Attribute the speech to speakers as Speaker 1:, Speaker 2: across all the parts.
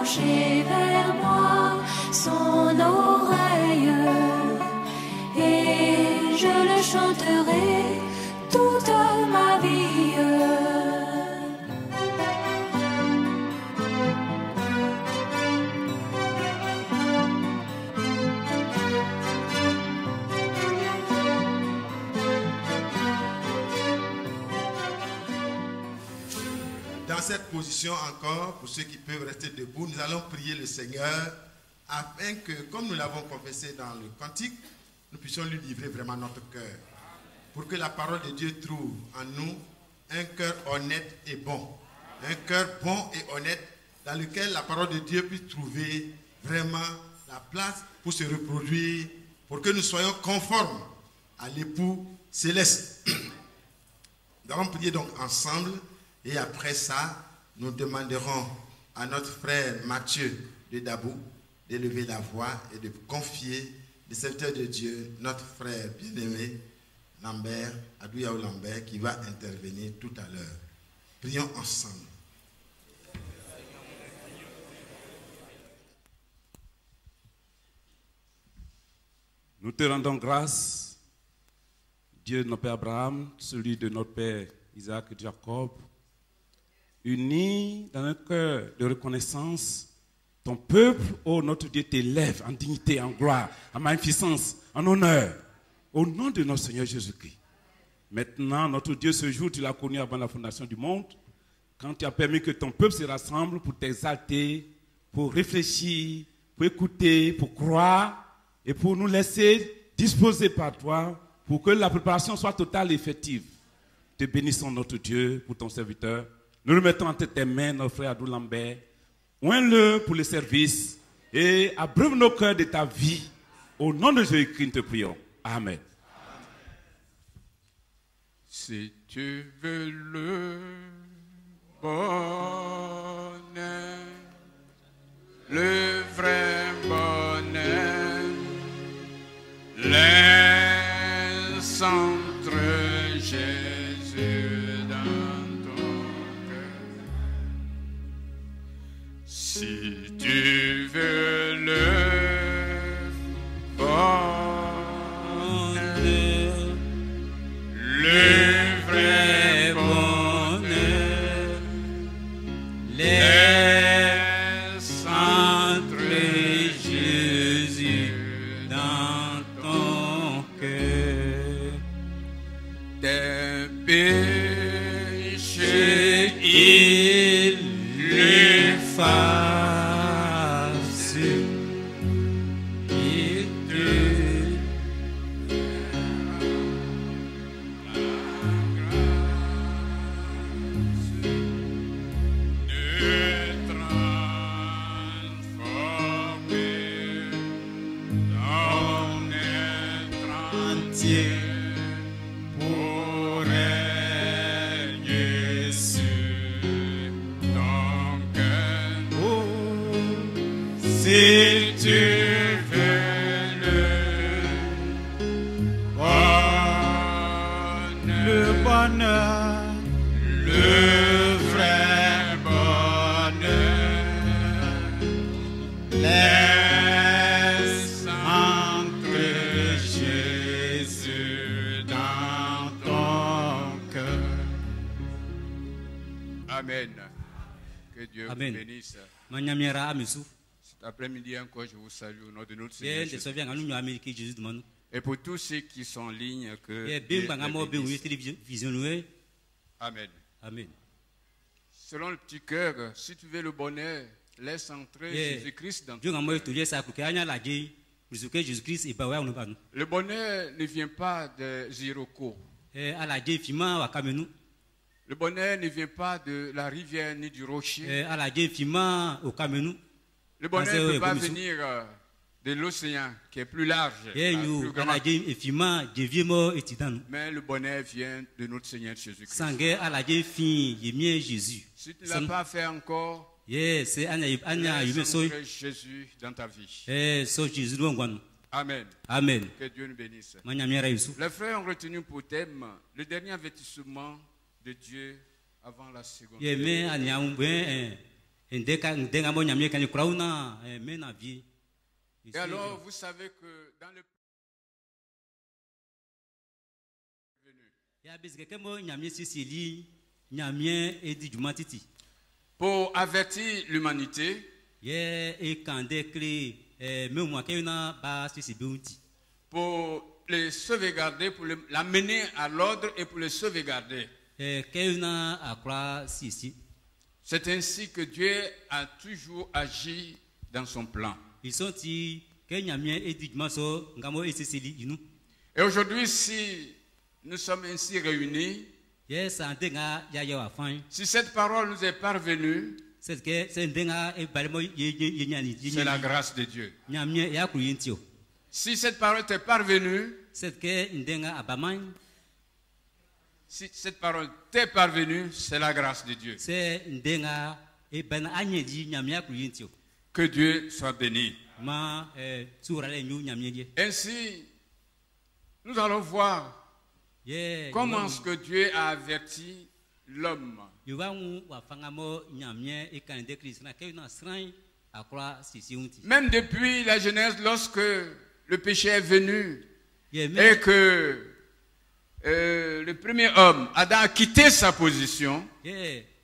Speaker 1: pencher vers moi son oreille, et je le chanterai toute ma vie.
Speaker 2: Dans cette position encore, pour ceux qui peuvent rester debout, nous allons prier le Seigneur afin que, comme nous l'avons confessé dans le cantique, nous puissions lui livrer vraiment notre cœur. Pour que la parole de Dieu trouve en nous un cœur honnête et bon. Un cœur bon et honnête dans lequel la parole de Dieu puisse trouver vraiment la place pour se reproduire, pour que nous soyons conformes à l'époux céleste. Nous allons prier donc ensemble. Et après ça, nous demanderons à notre frère Mathieu de Dabou d'élever la voix et de confier le serviteur de Dieu, notre frère bien-aimé Lambert, Adouyaou Lambert, qui va intervenir tout à l'heure. Prions ensemble.
Speaker 3: Nous te rendons grâce, Dieu de notre Père Abraham, celui de notre Père Isaac et Jacob, unis dans un cœur de reconnaissance, ton peuple, ô notre Dieu, t'élève en dignité, en gloire, en magnificence, en honneur, au nom de notre Seigneur Jésus-Christ. Maintenant, notre Dieu, ce jour, tu l'as connu avant la fondation du monde, quand tu as permis que ton peuple se rassemble pour t'exalter, pour réfléchir, pour écouter, pour croire, et pour nous laisser disposer par toi, pour que la préparation soit totale et effective. Te bénissons, notre Dieu, pour ton serviteur. Nous remettons entre tes mains notre frère Adou Lambert. Oins-le pour le service et abreuve nos cœurs de ta vie. Au nom de Jésus-Christ, nous te prions. Amen.
Speaker 4: Si tu veux le bonheur, le vrai bonheur, laisse entre Jésus dans ton cœur. Si tu veux le bonheur, le vrai bonheur, laisse entrer Jésus dans ton cœur. Tes péchés, il les fasse. Il te pour régner sur ton cœur. Oh, si tu veux le bonheur, le vrai bonheur, laisse entrer Jésus dans ton cœur. Amen. Que Dieu vous bénisse. Cet après-midi encore, je vous salue au nom de notre Seigneur Jésus. Et pour tous ceux qui sont en ligne, que Dieu les bénisse. Amen. Amen. Selon le petit cœur, si tu veux le bonheur, laisse entrer Jésus-Christ dans ton cœur. Le bonheur ne vient pas de Ziroko. Le bonheur ne vient pas de la rivière ni du rocher. Le bonheur ne peut pas venir de l'océan qui est plus large, plus grand. Mais le bonheur vient de notre Seigneur Jésus-Christ. Si tu ne l'as pas fait encore, laisse entrer Jésus dans ta vie. Amen. Amen. Que Dieu nous bénisse. Les frères ont retenu pour thème le dernier avertissement de Dieu avant la seconde. Et alors, vous savez que dans le pour avertir l'humanité, pour les sauvegarder, pour l'amener à l'ordre et pour les sauvegarder. C'est ainsi que Dieu a toujours agi dans son plan. Et aujourd'hui, si nous sommes ainsi réunis, si cette parole nous est parvenue, c'est la grâce de Dieu. Si cette parole t'est parvenue, si cette parole t'est parvenue, c'est la grâce de Dieu. Que Dieu soit béni. Ainsi, nous allons voir comment est-ce que Dieu a averti l'homme. Même depuis la Genèse, lorsque le péché est venu et que le premier homme, Adam, a quitté sa position, Dieu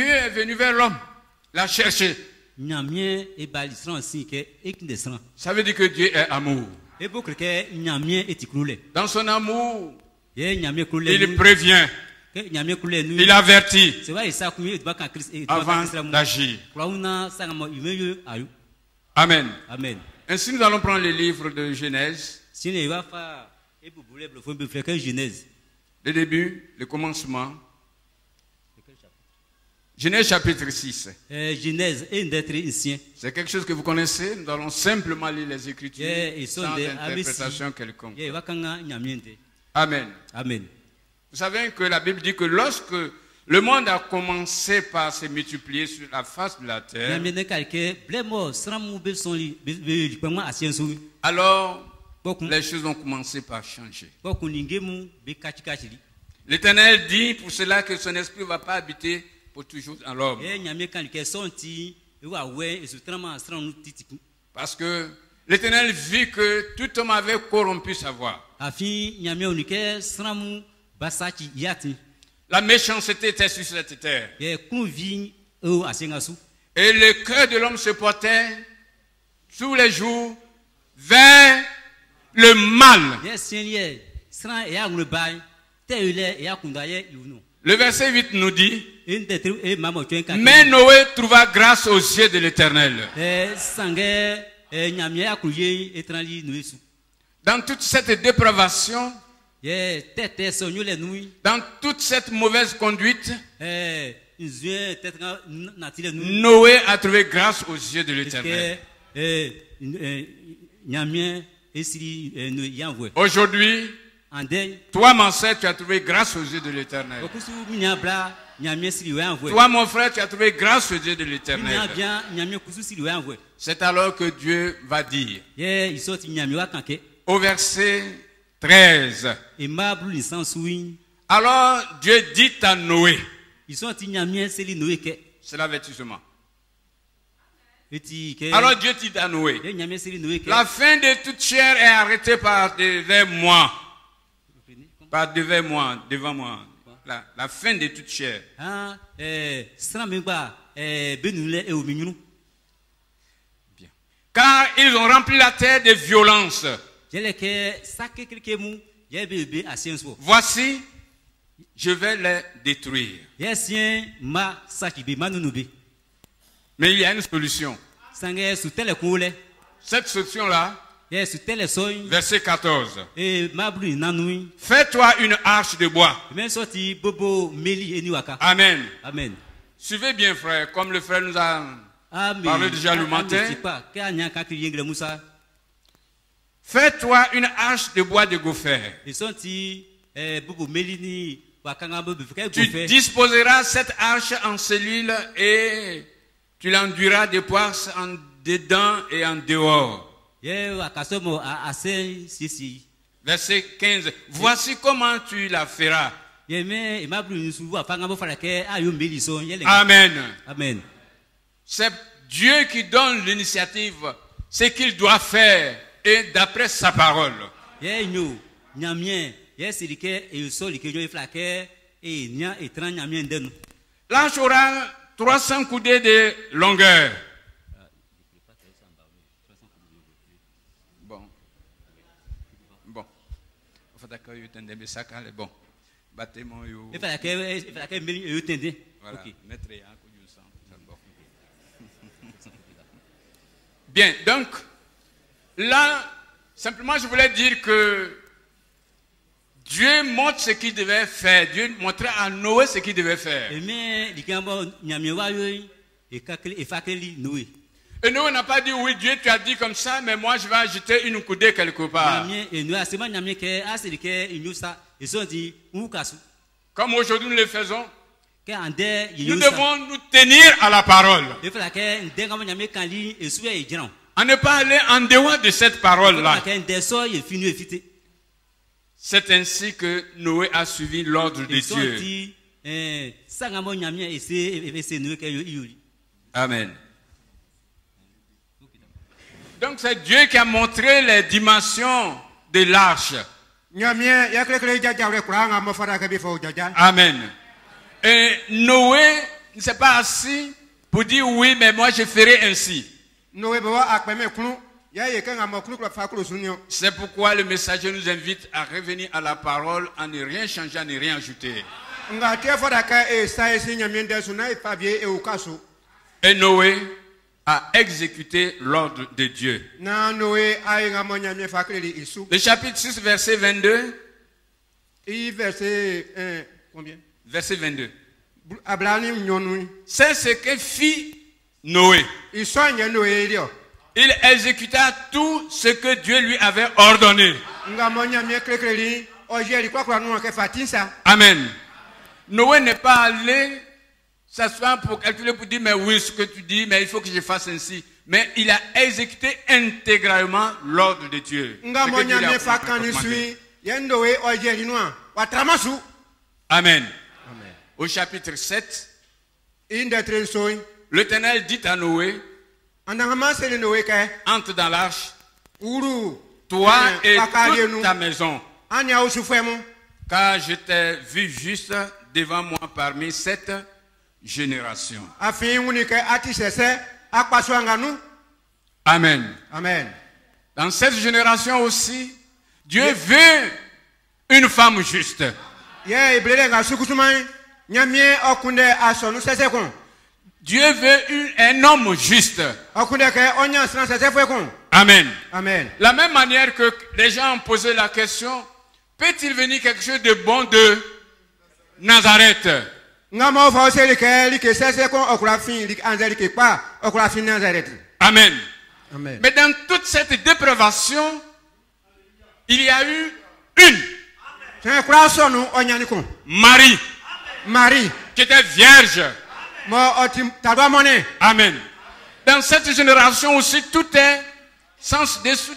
Speaker 4: est venu vers l'homme, l'a cherché. Ça veut dire que Dieu est amour. Dans son amour, il prévient, il avertit avant d'agir. Amen. Ainsi, nous allons prendre le livre de Genèse. Le début, le commencement. Genèse chapitre 6. C'est quelque chose que vous connaissez. Nous allons simplement lire les Écritures sans interprétation quelconque. Amen. Vous savez que la Bible dit que lorsque le monde a commencé par se multiplier sur la face de la terre, alors les choses ont commencé par changer. L'Éternel dit pour cela que son esprit ne va pas habiter pour toujours en l'homme. Parce que l'Éternel vit que tout homme avait corrompu sa voie. La méchanceté était sur cette terre. Et le cœur de l'homme se portait tous les jours vers le mal. Le verset 8 nous dit: mais Noé trouva grâce aux yeux de l'Éternel. Dans toute cette dépravation, dans toute cette mauvaise conduite, Noé a trouvé grâce aux yeux de l'Éternel. Aujourd'hui, toi, mon frère, tu as trouvé grâce aux yeux de l'Éternel. Toi, mon frère, tu as trouvé grâce aux yeux de l'Éternel. C'est alors que Dieu va dire, au verset 13, alors Dieu dit à Noé, c'est l'avertissement. Alors Dieu dit à Noé, la fin de toute chair est arrêtée par devant moi. Par devant moi. La fin de toute chair. Bien. Car ils ont rempli la terre de violence. Voici, je vais les détruire. Mais il y a une solution. Cette solution-là, verset 14. Fais-toi une arche de bois. Amen. Suivez bien, frère, comme le frère nous a parlé déjà le matin. Fais-toi une arche de bois de gopher. Tu disposeras cette arche en cellule et tu l'enduiras de poisson en dedans et en dehors. Verset 15. Voici comment tu la feras. Amen.
Speaker 5: Amen.
Speaker 4: C'est Dieu qui donne l'initiative, ce qu'il doit faire, et d'après sa parole. L'arche aura 300 coudées de longueur. Bon. Bon. Bien, donc, là, simplement je voulais dire que Dieu montre ce qu'il devait faire. Dieu montrait à Noé ce qu'il devait faire. Et Noé n'a pas dit, oui, Dieu tu as dit comme ça, mais moi je vais ajouter une coudée quelque part. Comme aujourd'hui nous le faisons, nous devons nous tenir à la parole. À ne pas aller en dehors de cette parole-là. C'est ainsi que Noé a suivi l'ordre de Dieu. Amen. Donc c'est Dieu qui a montré les dimensions de l'arche. Amen. Et Noé ne s'est pas assis pour dire oui, mais moi je ferai ainsi. C'est pourquoi le messager nous invite à revenir à la parole, à ne rien changer, à ne rien ajouter. Et Noé a exécuté l'ordre de Dieu. Le chapitre 6, verset 22. Verset 22. C'est ce que fit Noé. Il exécuta tout ce que Dieu lui avait ordonné. Amen. Noé n'est pas allé s'asseoir pour calculer, pour dire, mais oui, ce que tu dis, mais il faut que je fasse ainsi. Mais il a exécuté intégralement l'ordre de Dieu. Amen. Au chapitre 7, l'Éternel dit à Noé, entre dans l'arche, toi et toute ta maison, car je t'ai vu juste devant moi parmi cette génération. Amen.
Speaker 5: Amen.
Speaker 4: Dans cette génération aussi, Dieu veut une femme juste. Dieu veut un homme juste. Amen.
Speaker 5: Amen.
Speaker 4: La même manière que les gens ont posé la question, peut-il venir quelque chose de bon de Nazareth? Amen.
Speaker 5: Amen.
Speaker 4: Mais dans toute cette dépravation, il y a eu une Marie qui était vierge. Amen. Dans cette génération aussi, tout est sans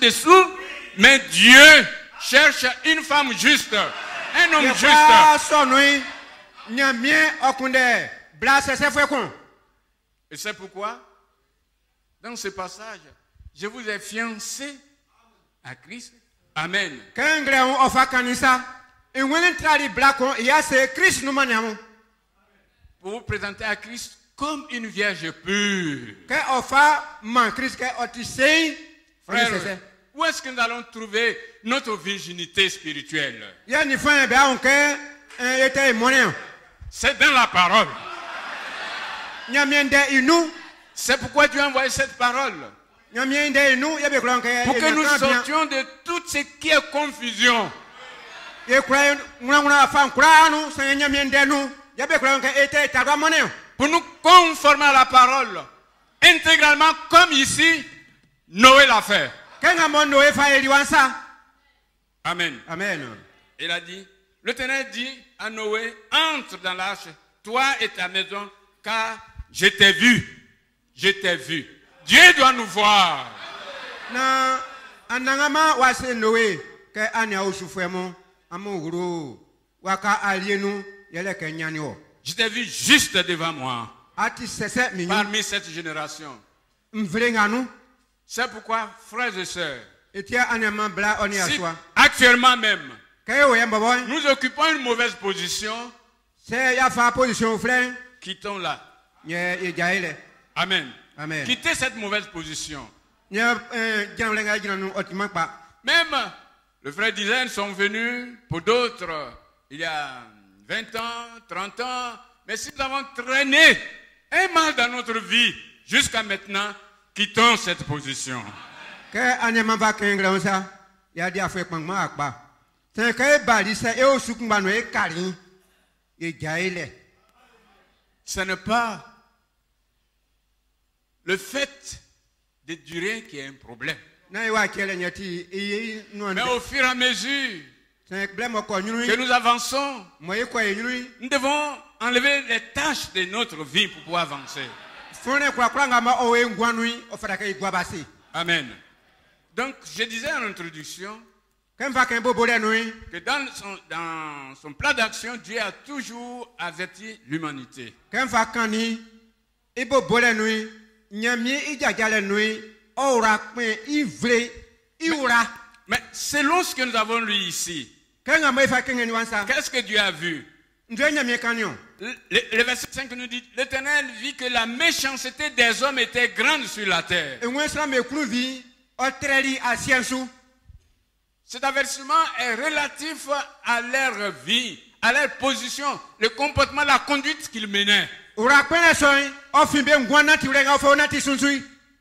Speaker 4: dessous, mais Dieu cherche une femme juste, un homme juste. Et c'est pourquoi, dans ce passage, je vous ai fiancé à Christ. Amen. Pour vous présenter à Christ comme une vierge pure. Frère, où est-ce que nous allons trouver notre virginité spirituelle? C'est dans la parole. C'est pourquoi Dieu a envoyé cette parole. Pour que nous sortions de tout ce qui est confusion. Pour nous conformer à la parole, intégralement comme ici, Noé l'a fait. Amen.
Speaker 5: Amen.
Speaker 4: Il a dit, l'Éternel dit à Noé, entre dans l'arche, toi et ta maison, car je t'ai vu. Je t'ai vu. Dieu doit nous voir. Je t'ai vu juste devant moi. Parmi cette génération. C'est pourquoi, frères et sœurs, si actuellement même, nous occupons une mauvaise position, quittons-la. Amen. Amen. Quittez cette mauvaise position. Même les frères d'Israël sont venus, pour d'autres, il y a 20 ans, 30 ans, mais si nous avons traîné un mal dans notre vie jusqu'à maintenant, quittons cette position. Ce n'est pas le fait de durer qui est un problème. Mais au fur et à mesure que nous avançons, nous devons enlever les tâches de notre vie pour pouvoir avancer. Amen. Donc, je disais en introduction que dans son plan d'action, Dieu a toujours averti l'humanité. Mais selon ce que nous avons lu ici, qu'est-ce que Dieu a vu? Le verset 5 nous dit, l'Éternel vit que la méchanceté des hommes était grande sur la terre. Cet avertissement est relatif à leur vie, à leur position, le comportement, la conduite qu'ils menaient.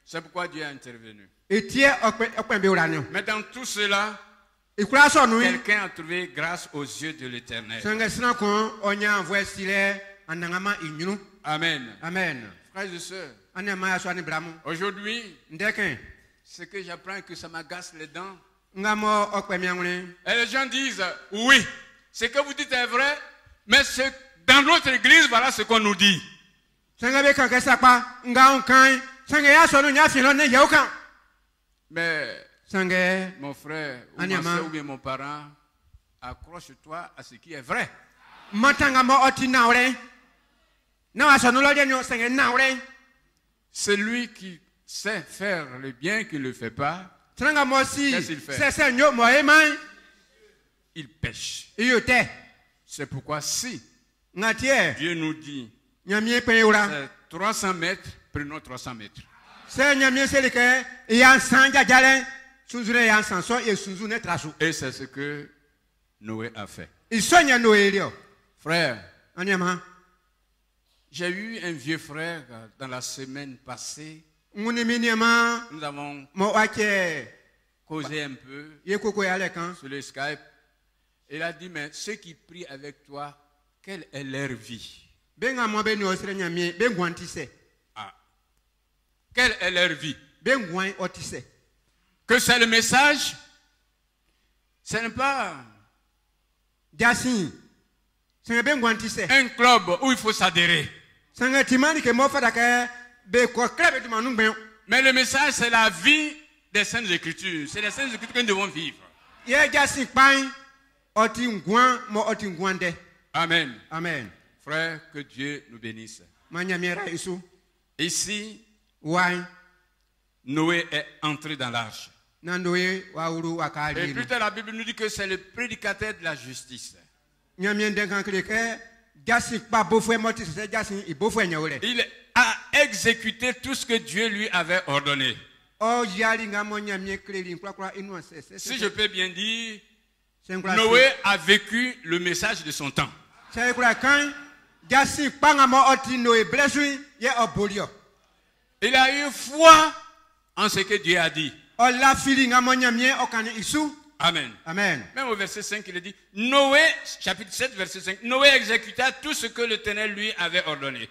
Speaker 4: C'est pourquoi Dieu est intervenu. Mais dans tout cela, quelqu'un a trouvé grâce aux yeux de l'Éternel. Amen. Amen. Frères et sœurs, aujourd'hui, ce que j'apprends que ça m'agace les dents. Et les gens disent, oui, ce que vous dites est vrai, mais dans notre église, voilà ce qu'on nous dit. Mais mon frère, ou ma soeur, ou bien mon parent, accroche-toi à ce qui est vrai. Celui qui sait faire le bien qui ne le fait pas, qu'est-ce qu'il fait? Il pêche. C'est pourquoi si Dieu nous dit 300 mètres, prenons 300 mètres. Et c'est ce que Noé a fait. Frère, j'ai eu un vieux frère dans la semaine passée. Nous avons causé un peu sur le Skype. Il a dit, mais ceux qui prient avec toi, quelle est leur vie? Ah. Quelle est leur vie? Que c'est le message? Ce n'est pas un club où il faut s'adhérer. Mais le message, c'est la vie des Saintes Écritures. C'est les Saintes Écritures que nous devons vivre. Amen. Amen. Frère, que Dieu nous bénisse. Ici, Noé est entré dans l'arche. Et plus tard, la Bible nous dit que c'est le prédicateur de la justice. Il a exécuté tout ce que Dieu lui avait ordonné. Si je peux bien dire, Noé a vécu le message de son temps. Il a eu foi en ce que Dieu a dit. Amen. Amen. Même au verset 5, il est dit, Noé, chapitre 7, verset 5, Noé exécuta tout ce que l'Éternel lui avait ordonné.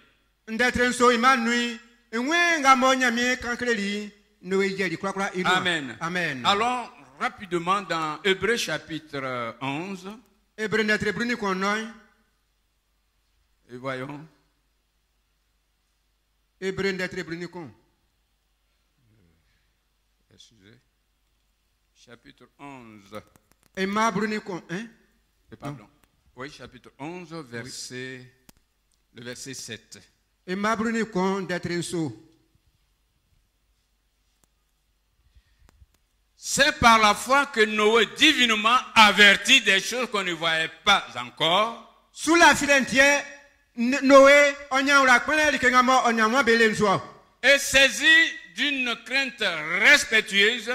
Speaker 4: Amen. Amen. Allons rapidement dans Hébreux chapitre 11. Et voyons. Excusez. Chapitre 11. Pardon. Oui, chapitre 11, verset, le verset 7. C'est par la foi que Noé, divinement averti des choses qu'on ne voyait pas encore,
Speaker 5: sous la filentie, Noé,
Speaker 4: est saisi d'une crainte respectueuse,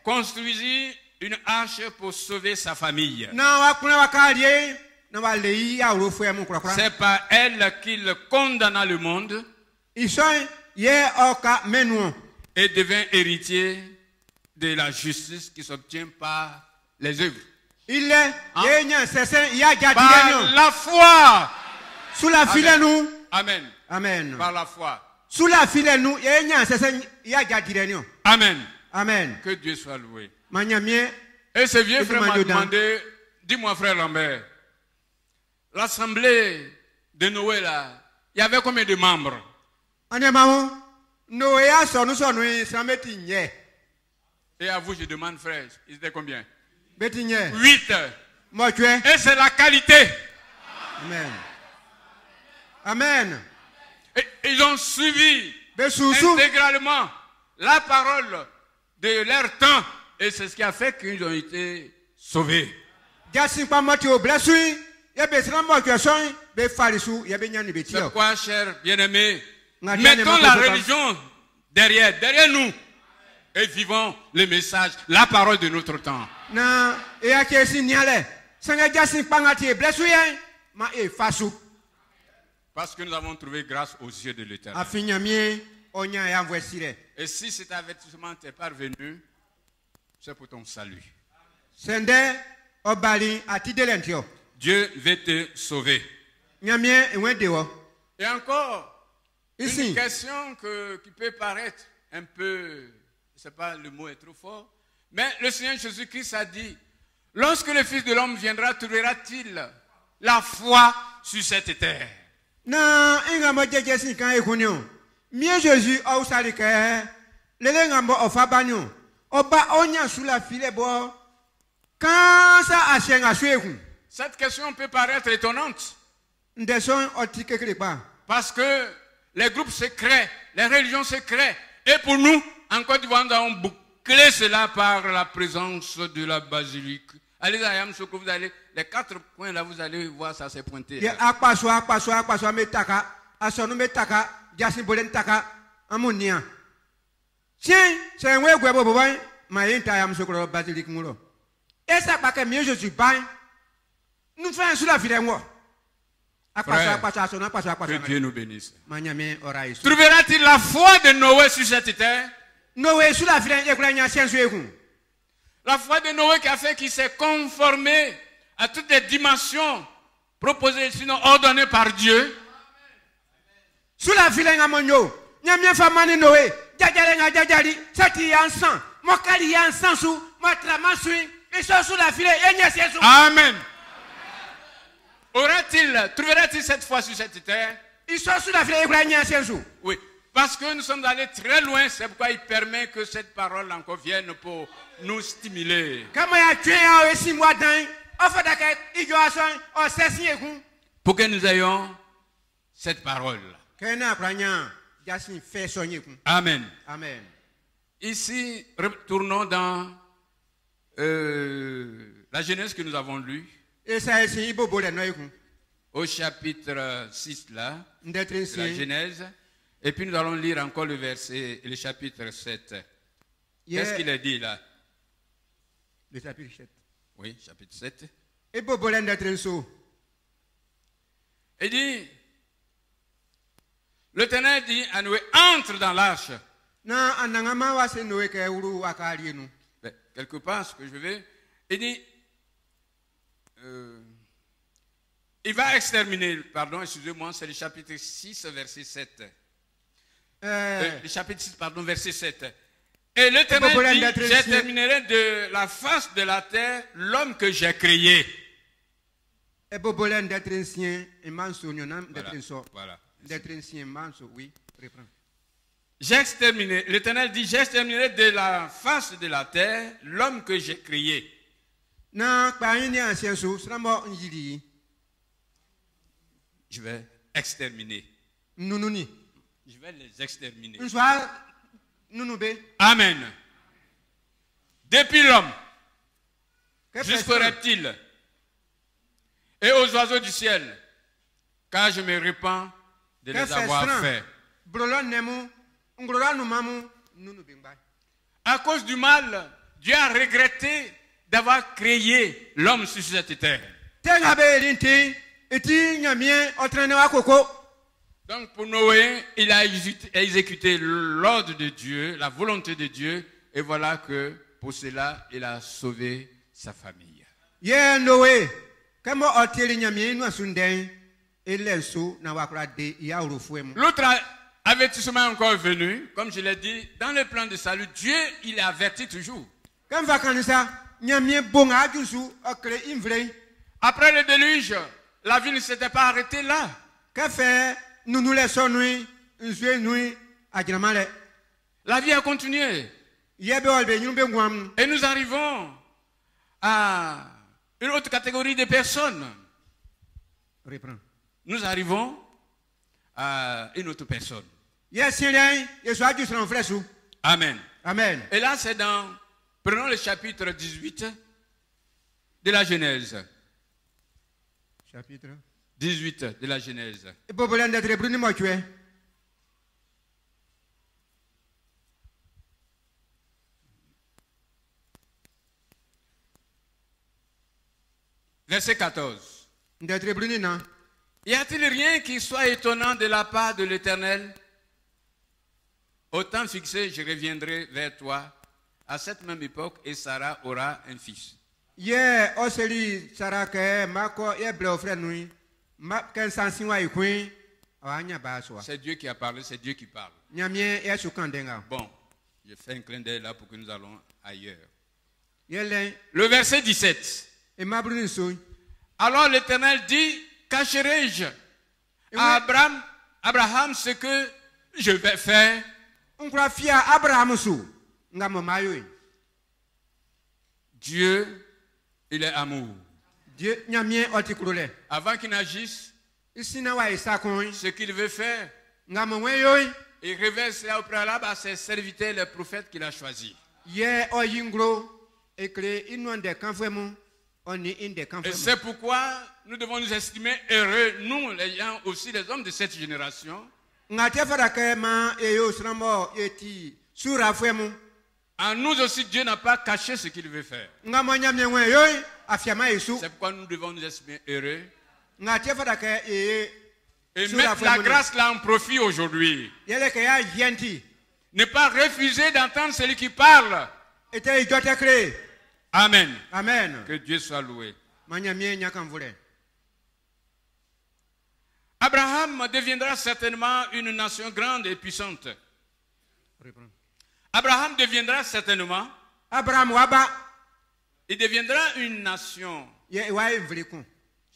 Speaker 4: construisit une arche pour sauver sa famille. C'est par elle qu'il condamna le monde et devint héritier de la justice qui s'obtient par les œuvres. Par la foi.
Speaker 5: Sous la filet nous.
Speaker 4: Amen.
Speaker 5: Amen.
Speaker 4: Par la foi.
Speaker 5: Sous la filet nous.
Speaker 4: Amen.
Speaker 5: Amen.
Speaker 4: Que Dieu soit loué. Et ce vieux frère m'a demandé, dis-moi frère Lambert, l'assemblée de Noé là, il y avait combien de membres? Et à vous je demande frère, ils étaient combien? 8. Et c'est la qualité.
Speaker 5: Amen. Amen.
Speaker 4: Et ils ont suivi intégralement la parole de leur temps. Et c'est ce qui a fait qu'ils ont été sauvés. C'est quoi, chers bien-aimés? Mettons la religion derrière nous. Et vivons le message, la parole de notre temps. Parce que nous avons trouvé grâce aux yeux de l'Éternel. Et si cet avertissement t'est parvenu, c'est pour ton salut. Dieu veut te sauver. Et encore, une question qui peut paraître un peu, je ne sais pas, le mot est trop fort, mais le Seigneur Jésus-Christ a dit, lorsque le Fils de l'homme viendra, trouvera-t-il la foi sur cette terre? Cette question peut paraître étonnante. Parce que les groupes secrets, les religions secrètes, et pour nous, en Côte d'Ivoire, nous avons bouclé cela par la présence de la basilique. Allez à Yamsoukou, vous allez, les 4 points là, vous allez voir ça s'est pointé.
Speaker 5: Tiens, c'est un way web basilique. Et ça, parce que mieux je suis pas. Nous faisons sur la vie de moi.
Speaker 4: Que Dieu nous bénisse. Trouvera-t-il la foi de Noé sur cette terre?
Speaker 5: Noé sur la vie de
Speaker 4: la foi de Noé qui a fait qu'il s'est conformé à toutes les dimensions proposées, sinon ordonnées par Dieu.
Speaker 5: Sous la vie de Noé,
Speaker 4: Amen. Trouvera-t-il cette foi sur cette terre? Oui. Parce que nous sommes allés très loin, c'est pourquoi il permet que cette parole encore vienne pour nous stimuler. Pour que nous ayons cette parole. Amen.
Speaker 5: Amen.
Speaker 4: Ici, retournons dans la Genèse que nous avons lue. Au chapitre 6 là, de la Genèse. Et puis nous allons lire encore le verset, le chapitre 7. Qu'est-ce qu'il a dit là?
Speaker 5: Le chapitre 7.
Speaker 4: Oui, chapitre 7. Il dit, l'Éternel dit à Noé, entre dans l'arche. Quelque part, ce que je vais, il dit, il va exterminer, pardon, excusez-moi, c'est le chapitre 6, verset 7. Le chapitre 6, pardon, verset 7. Et l'Éternel dit, j'exterminerai de la face de la terre l'homme que j'ai créé.
Speaker 5: Voilà.
Speaker 4: j'ai exterminé, l'Éternel dit, j'ai exterminé de la face de la terre l'homme que j'ai créé. Je vais exterminer. Je vais les exterminer. Amen. Depuis l'homme jusqu'aux reptiles et aux oiseaux du ciel, car je me répands de les avoir faits. À cause du mal, Dieu a regretté d'avoir créé l'homme sur cette terre. Donc pour Noé, il a exécuté l'ordre de Dieu, la volonté de Dieu, et voilà que pour cela, il a sauvé sa famille. L'autre avertissement encore venu, comme je l'ai dit, dans le plan de salut, Dieu, il avertit toujours. Après le déluge, la vie ne s'était pas arrêtée là. La vie a continué. Et nous arrivons à une autre catégorie de personnes. Nous arrivons à une autre personne. Amen.
Speaker 5: Amen.
Speaker 4: Et là, c'est dans, prenons le chapitre 18 de la Genèse.
Speaker 5: Chapitre
Speaker 4: 18 de la Genèse. Verset 14. Y a-t-il rien qui soit étonnant de la part de l'Éternel? Au temps fixé, je reviendrai vers toi. À cette même époque, et Sarah aura un fils. C'est Dieu qui a parlé, c'est Dieu qui parle. Bon, je fais un clin d'œil là pour que nous allons ailleurs. Le verset 17. Alors l'Éternel dit, cacherai-je à Abraham ce que je vais faire? Dieu, il est amour. Avant qu'il n'agisse, ce qu'il veut faire, il révèle cela au préalable à ses serviteurs, les prophètes qu'il a choisis. Et c'est pourquoi nous devons nous estimer heureux, nous, les gens, aussi les hommes de cette génération. En nous aussi, Dieu n'a pas caché ce qu'il veut faire. C'est pourquoi nous devons nous estimer heureux. Et mettre la grâce là en profit aujourd'hui. Ne pas refuser d'entendre celui qui parle. Amen.
Speaker 5: Amen.
Speaker 4: Que Dieu soit loué. Abraham deviendra certainement une nation grande et puissante. Abraham deviendra certainement. Il deviendra une nation.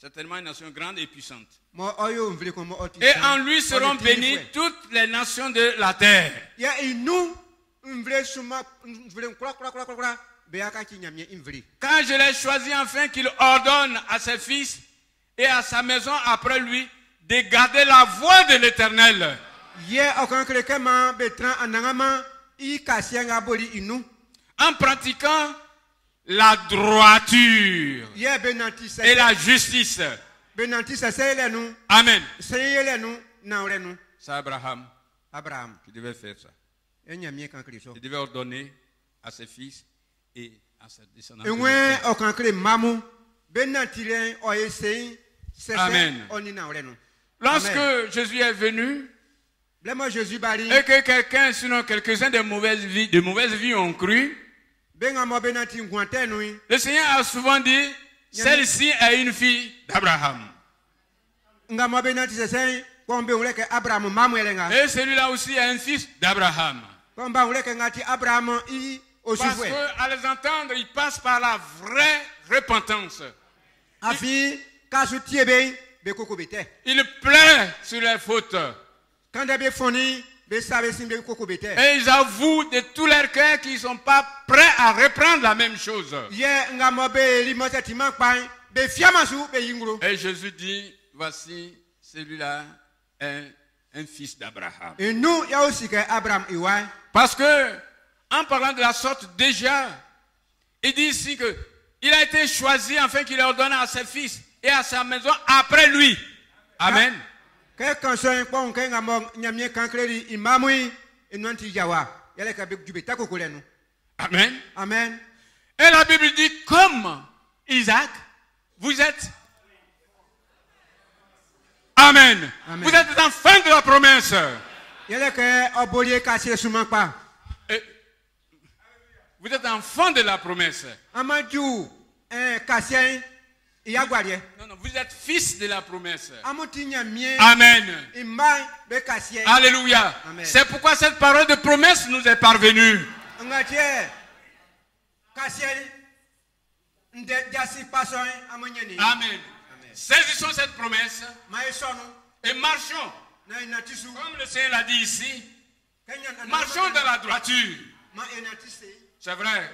Speaker 4: Certainement une nation grande et puissante. Et en lui seront bénies toutes les nations de la terre. Quand je l'ai choisi afin qu'il ordonne à ses fils et à sa maison après lui de garder la voie de l'Éternel. En pratiquant la droiture et la justice. Amen. C'est Abraham qui devait faire ça. Il devait ordonner à ses fils et à sa descendance. Amen. Lorsque Jésus est venu et que quelqu'un, sinon quelques-uns de mauvaise vie ont cru, le Seigneur a souvent dit, celle-ci est une fille d'Abraham. Et celui-là aussi est un fils d'Abraham. Parce qu'à les entendre, ils passent par la vraie repentance. Il pleure sur les fautes. Et ils avouent de tout leur cœur qu'ils ne sont pas prêts à reprendre la même chose. Et Jésus dit, voici, celui-là est un fils d'Abraham. Parce que, en parlant de la sorte, déjà, il dit ici que il a été choisi afin qu'il ordonne à ses fils et à sa maison après lui. Amen. Amen.
Speaker 5: Amen.
Speaker 4: Et la Bible dit, comme Isaac, vous êtes. Amen.
Speaker 5: Amen.
Speaker 4: Vous êtes enfants de la promesse. Et vous êtes enfants de la promesse. Non, vous êtes fils de la promesse. Amen. Alléluia. C'est pourquoi cette parole de promesse nous est parvenue. Amen. Saisissons cette promesse et marchons. Comme le Seigneur l'a dit ici, marchons dans la droiture. C'est vrai,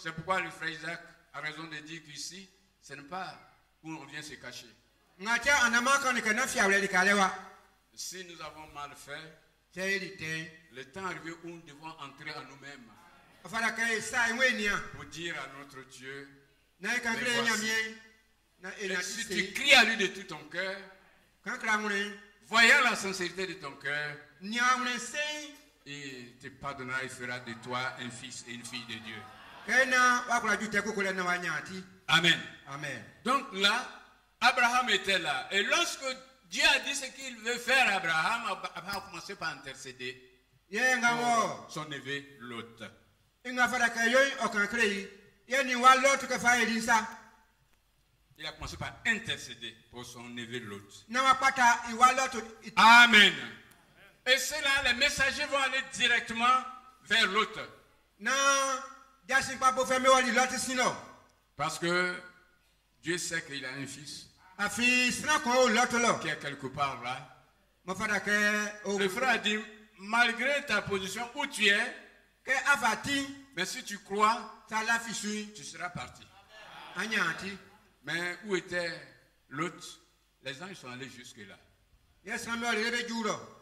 Speaker 4: c'est pourquoi le frère Isaac a raison de dire qu'ici, ce n'est pas où on vient se cacher. Si nous avons mal fait, le temps arrivé où nous devons entrer en nous-mêmes pour dire à notre Dieu, et si tu cries à lui de tout ton cœur, voyant la sincérité de ton cœur, il te pardonnera et fera de toi un fils et une fille de Dieu. Amen.
Speaker 5: Amen.
Speaker 4: Donc là, Abraham était là. Et lorsque Dieu a dit ce qu'il veut faire à Abraham, Abraham a commencé par intercéder pour son neveu Lot. Il a commencé par intercéder pour son neveu Lot. Amen. Et c'est là, les messagers vont aller directement vers Lot. Parce que Dieu sait qu'il a un fils qui est quelque part là. Le frère a dit, malgré ta position où tu es, mais si tu crois, tu seras parti. Mais où était l'autre? Les anges sont allés jusque-là.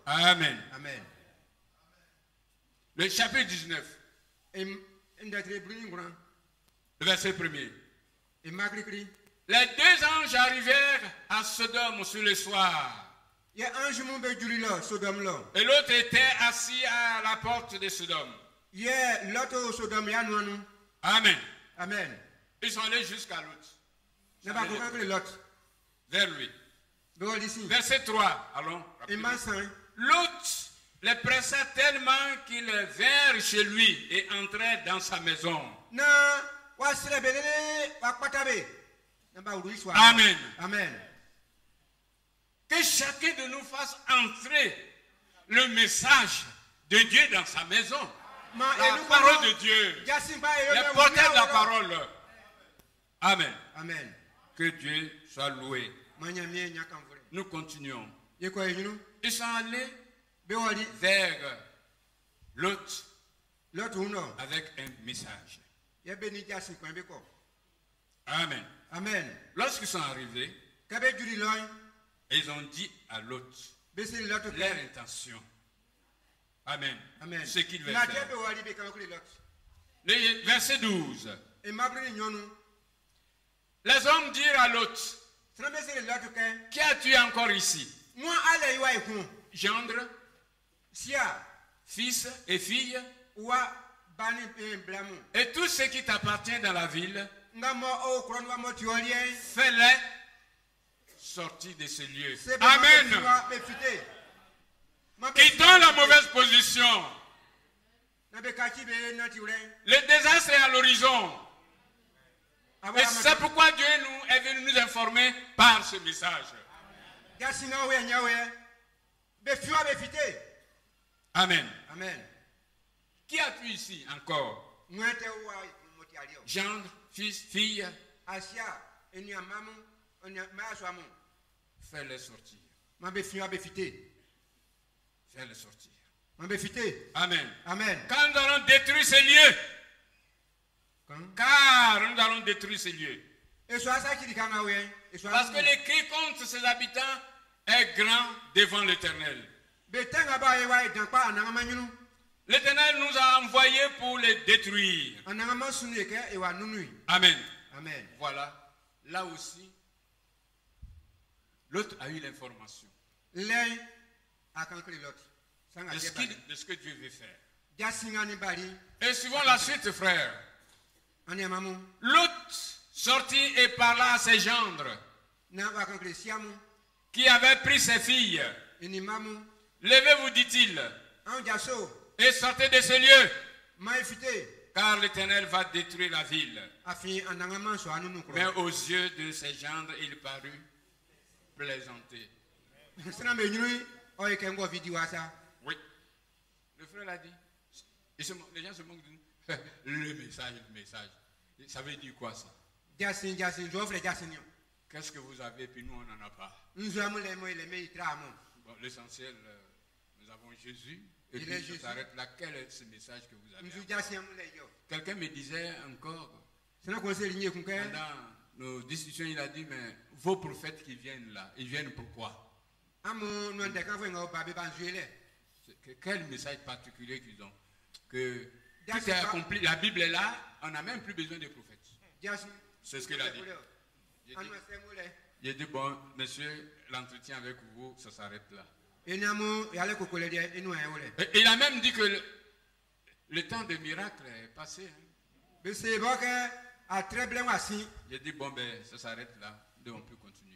Speaker 4: Amen.
Speaker 5: Amen.
Speaker 4: Le chapitre 19, le verset 1er. Les deux anges arrivèrent à Sodome sur le soir. Et l'autre était assis à la porte de Sodome. Amen.
Speaker 5: Amen.
Speaker 4: Ils sont allés jusqu'à l'autre. Vers lui. Verset 3. Allons. L'autre les pressa tellement qu'ils vinrent chez lui et entrèrent dans sa maison. Amen.
Speaker 5: Amen.
Speaker 4: Que chacun de nous fasse entrer le message de Dieu dans sa maison. La parole de Dieu. Les porteurs de la parole. Amen.
Speaker 5: Amen.
Speaker 4: Que Dieu soit loué. Nous continuons. Ils sont allés vers l'autre avec un message. Amen.
Speaker 5: Amen.
Speaker 4: Lorsqu'ils sont arrivés, ils ont dit à l'autre leur intention. Amen.
Speaker 5: Amen.
Speaker 4: Ce qu'ils veulent faire. Le verset 12. Les hommes dirent à l'autre, qui as-tu encore ici? Gendre, fils et fille, et tout ce qui t'appartient dans la ville, fais-les sortir de ce lieu. Amen. Quittons la mauvaise position. Le désastre est à l'horizon. Et c'est pourquoi Dieu est venu nous informer par ce message. Amen.
Speaker 5: Amen.
Speaker 4: Qui as-tu ici encore? Gendre, fils, fille. Fais-les sortir. Fais-les sortir. Amen.
Speaker 5: Amen.
Speaker 4: Quand nous allons détruire ces lieux, car nous allons détruire ces lieux. Parce que les cris contre ses habitants est grand devant l'Éternel. L'Éternel nous a envoyés pour les détruire. Amen.
Speaker 5: Amen.
Speaker 4: Voilà. Là aussi, l'autre a eu l'information de ce que Dieu veut faire. Et suivant la suite, frère, l'autre sortit et parla à ses gendres qui avaient pris ses filles. Levez-vous, dit-il, et sortez de ce lieu, car l'Éternel va détruire la ville. Mais aux yeux de ses gendres, il parut plaisanter. Oui, le frère l'a dit. Les gens se moquent de nous. Le message. Ça veut dire quoi ça? Qu'est-ce que vous avez et puis nous on n'en a pas? Bon, l'essentiel, nous avons Jésus. Et puis ça s'arrête là. Quel est ce message que vous avez? Quelqu'un me disait encore, pendant nos discussions, il a dit, mais vos prophètes qui viennent là, ils viennent pourquoi? Quel message particulier qu'ils ont? Que tout est accompli, la Bible est là, on n'a même plus besoin de prophètes. C'est ce qu'il a dit. J'ai dit, bon, monsieur, l'entretien avec vous, ça s'arrête là. Et il a même dit que le temps des miracles est passé. Hein. J'ai dit, bon, ben, ça s'arrête là, donc on peut continuer.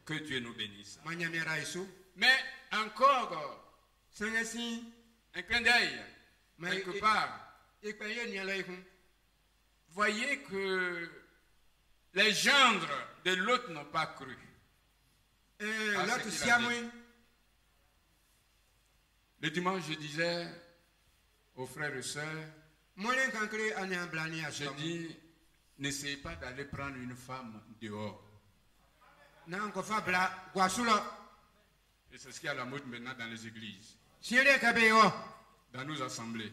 Speaker 4: Que Dieu nous bénisse. Mais encore, un clin d'œil, quelque part, voyez que les gendres de l'autre n'ont pas cru. Le dimanche, je disais aux frères et sœurs, je dis, n'essayez pas d'aller prendre une femme dehors. Et c'est ce qui est à la mode maintenant dans les églises, dans nos assemblées.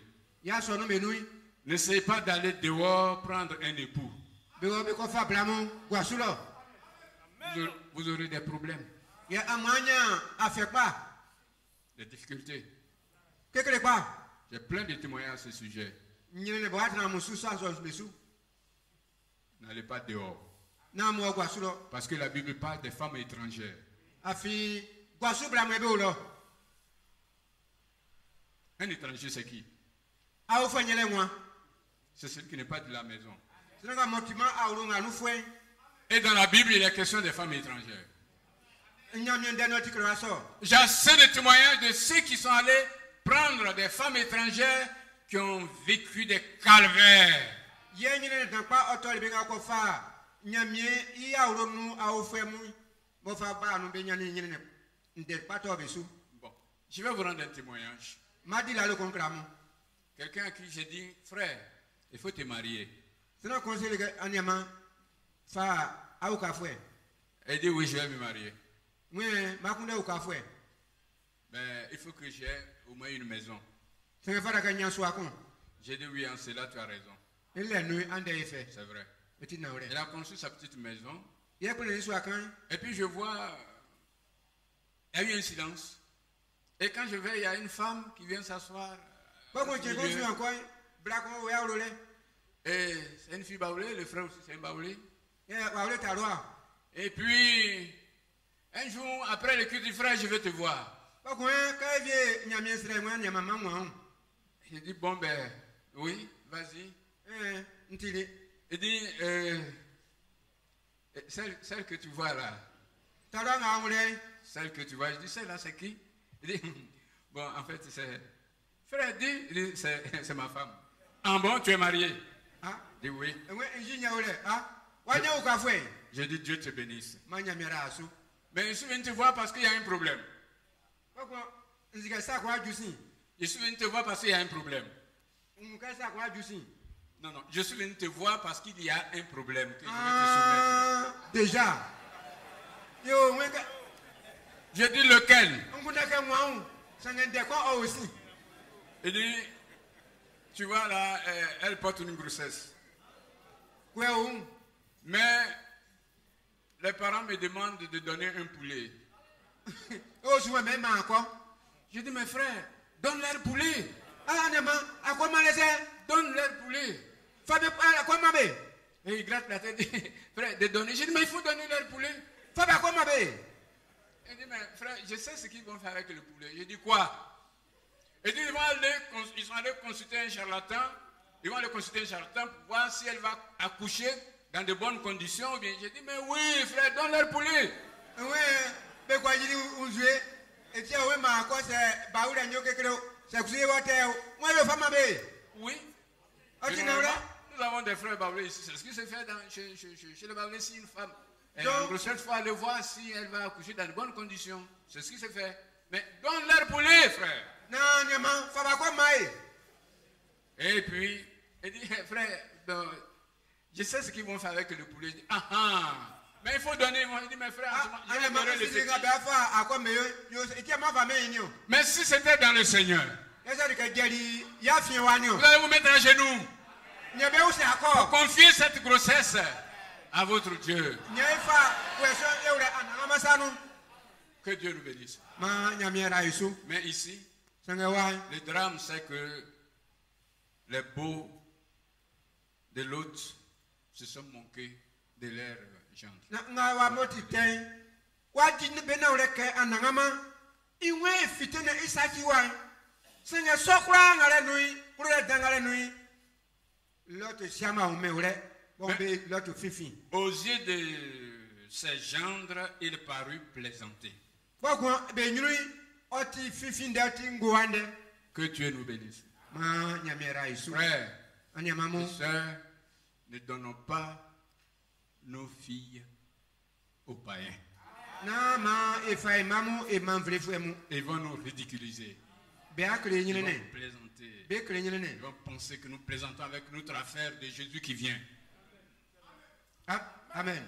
Speaker 4: N'essayez pas d'aller dehors prendre un époux. Vous aurez des problèmes, des difficultés. J'ai plein de témoignages à ce sujet. N'allez pas dehors. Parce que la Bible parle des femmes étrangères. Un étranger, c'est qui? C'est celui qui n'est pas de la maison. Et dans la Bible, il est question des femmes étrangères. J'ai assez de témoignages de ceux qui sont allés prendre des femmes étrangères qui ont vécu des calvaires. Bon, je vais vous rendre un témoignage. Quelqu'un à qui j'ai dit, frère, il faut te marier. Elle dit, oui, je vais me marier. Mais il faut que j'ai au moins une maison. J'ai dit, oui, en cela, tu as raison. C'est vrai. Elle a construit sa petite maison. Et puis je vois, il y a eu un silence. Et quand je vais, il y a une femme qui vient s'asseoir. Et c'est une fille baoulée, le frère aussi c'est un baoulé. Et puis, un jour, après le culte du frère, je vais te voir. J'ai dit, bon ben, oui, vas-y. Il dit, celle que tu vois là. Celle que tu vois, je dis, celle-là c'est qui? Il dit, bon, en fait, c'est... Frère dit, c'est ma femme. Ah bon, tu es marié? Ah? Il dit oui. Je dis, Dieu te bénisse. Mais je suis venu te voir parce qu'il y a un problème. Je suis venu te voir parce qu'il y a un problème. Non, non, je suis venu te voir parce qu'il y a un problème que je vais te soumettre. Déjà. Je dis lequel? Il dit, tu vois là, elle porte une grossesse. Mais les parents me demandent de donner un poulet. Je dis, mes frères, donne leur poulet. Donne leur poulet. Et il gratte la tête, frère, de donner. Je dis, mais il faut donner leur poulet. Il dit, mais frère, je sais ce qu'ils vont faire avec le poulet. Je dis, quoi? Il dit, ils sont allés consulter un charlatan. Ils vont aller consulter un charlatan pour voir si elle va accoucher dans de bonnes conditions. Ou bien, je dis, mais oui, frère, donne leur poulet. Oui, mais quoi, il dit, on joue. Et tiens, oui, mais quoi, c'est Baoula Nyokekro. C'est que vous avez moi, le femme abbé. Oui. Nous avons des frères baoulés ici. C'est ce qui se fait chez les baoulés. Si une femme est en grossesse, il faut aller voir si elle va accoucher dans de bonnes conditions. C'est ce qui se fait. Mais donne leur poulet, frère. Non, non, et puis, il dit, frère, donc, je sais ce qu'ils vont faire avec le poulet. Je dis, mais il faut donner. Il dit, mes frères, mais si c'était dans le Seigneur, vous allez vous mettre à genoux pour confier cette grossesse à votre Dieu. Que Dieu nous bénisse. Mais ici, le drame, c'est que les beaux de l'autre se sont moqués de leur gendre. Aux yeux de ses gendres, il parut plaisanter. Que Dieu nous bénisse. Frères et sœurs, ne donnons pas nos filles aux païens. Ils vont nous ridiculiser. Ils vont plaisanter. Ils vont penser que nous plaisantons avec notre affaire de Jésus qui vient. Amen.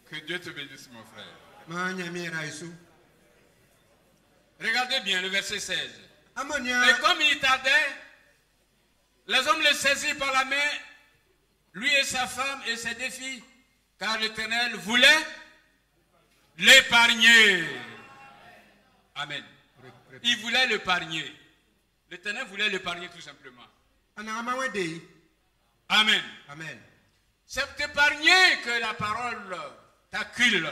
Speaker 4: Que Dieu te bénisse, mon frère. Regardez bien le verset 16. Et comme il tardait, les hommes le saisirent par la main, lui et sa femme et ses deux filles, car l'Éternel voulait l'épargner. Amen. Il voulait l'épargner. L'Éternel voulait l'épargner tout simplement. Amen. Amen. C'est épargner que la parole t'accule.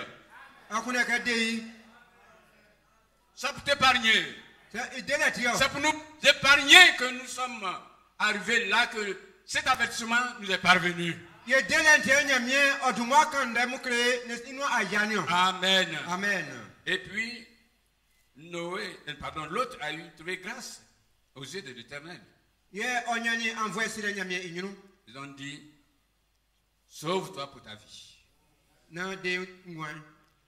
Speaker 4: Ça peut t'épargner. C'est pour nous épargner que nous sommes arrivés là, que cet avertissement nous est parvenu. Amen. Amen. Et puis, l'autre a eu trouvé grâce aux yeux de l'Éternel. Ils ont dit, sauve-toi pour ta vie.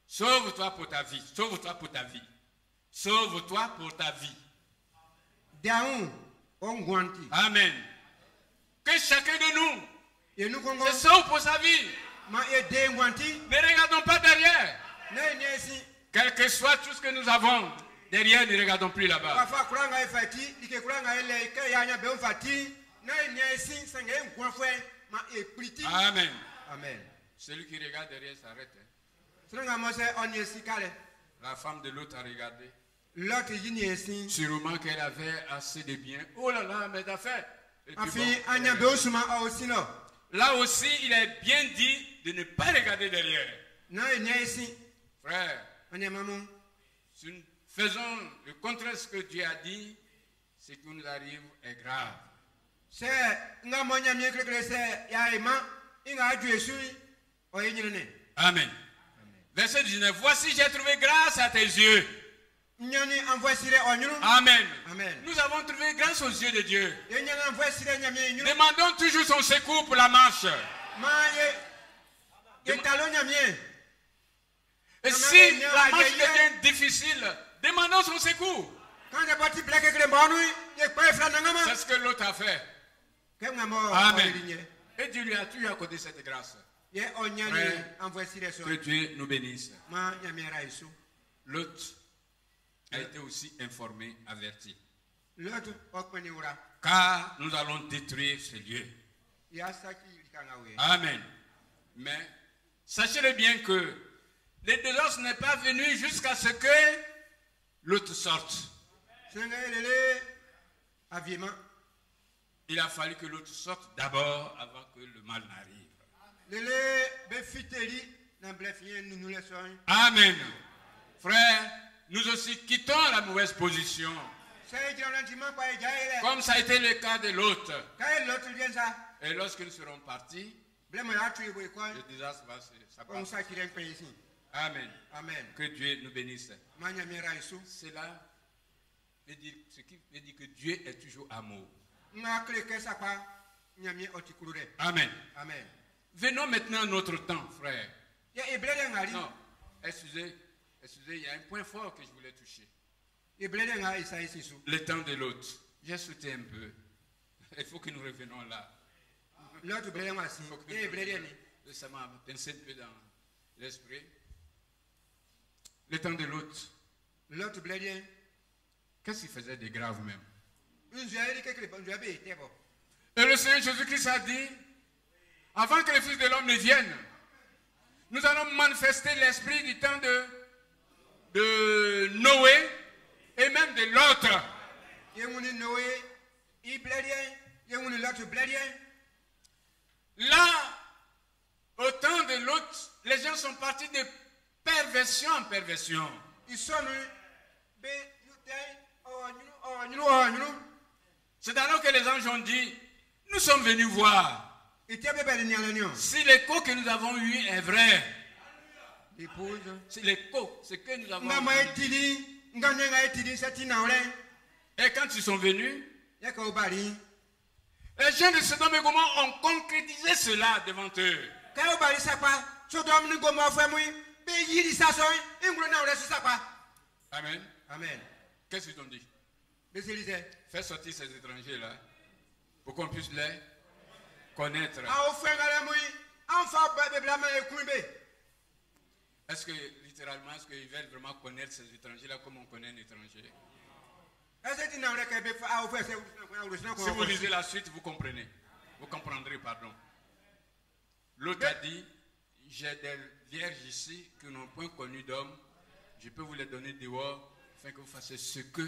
Speaker 4: Sauve-toi pour ta vie. Sauve-toi pour ta vie. Sauve-toi pour ta vie. Amen. Que chacun de nous se sauve pour sa vie. Ne regardons pas derrière. Quel que soit tout ce que nous avons, derrière, ne regardons plus là-bas. Amen. Amen. Celui qui regarde derrière s'arrête. La femme de l'autre a regardé. Sûrement qu'elle avait assez de biens. Oh là là, mais d'affaires. Là aussi, il est bien dit de ne pas regarder derrière. Frère, si nous faisons le contraire de ce que Dieu a dit, ce qui nous arrive est grave. Amen. Verset 19. Voici, j'ai trouvé grâce à tes yeux. Amen. Amen. Nous avons trouvé grâce aux yeux de Dieu. Demandons toujours son secours pour la marche. Et si la marche devient difficile, demandons son secours. C'est ce que l'autre a fait. Amen. Et Dieu lui a toujours accordé cette grâce. Frère, que Dieu nous bénisse. L'autre a été aussi informé, averti. Car nous allons détruire ce lieu. Amen. Mais sachez bien que les délices n'est pas venu jusqu'à ce que l'autre sorte. Il a fallu que l'autre sorte d'abord avant que le mal n'arrive. Amen. Frère, nous aussi quittons la mauvaise position. Comme ça a été le cas de l'autre. Et lorsque nous serons partis, le désastre va s'abattre. Amen. Amen. Que Dieu nous bénisse. Cela veut dire, ce qui veut dire que Dieu est toujours amour. Amen. Amen. Venons maintenant à notre temps, frère. Non, excusez, il y a un point fort que je voulais toucher. Le temps de l'autre. J'ai sauté un peu. Il faut que nous revenions là. Ça m'a pensé un peu dans l'esprit. Le temps de l'autre. Qu'est-ce qu'il faisait de grave même? Et le Seigneur Jésus-Christ a dit, avant que le Fils de l'homme ne vienne, nous allons manifester l'esprit du temps de Noé et même de l'autre. Là, au temps de l'autre, les gens sont partis de perversion en perversion. C'est alors que les anges ont dit, nous sommes venus voir si l'écho que nous avons eu est vrai. C'est l'écho, ce que nous avons eu. Et quand ils sont venus, les gens de Sodome et Gomorrhe ont concrétisé cela devant eux. Amen. Amen. Qu'est-ce qu'ils ont dit? Fais sortir ces étrangers-là pour qu'on puisse les connaître. Est-ce que, littéralement, est-ce qu'ils veulent vraiment connaître ces étrangers-là comme on connaît un étranger? Si vous lisez la suite, vous comprenez. Vous comprendrez, pardon. L'autre a dit, j'ai des vierges ici qui n'ont point connu d'homme. Je peux vous les donner dehors afin que vous fassiez ce que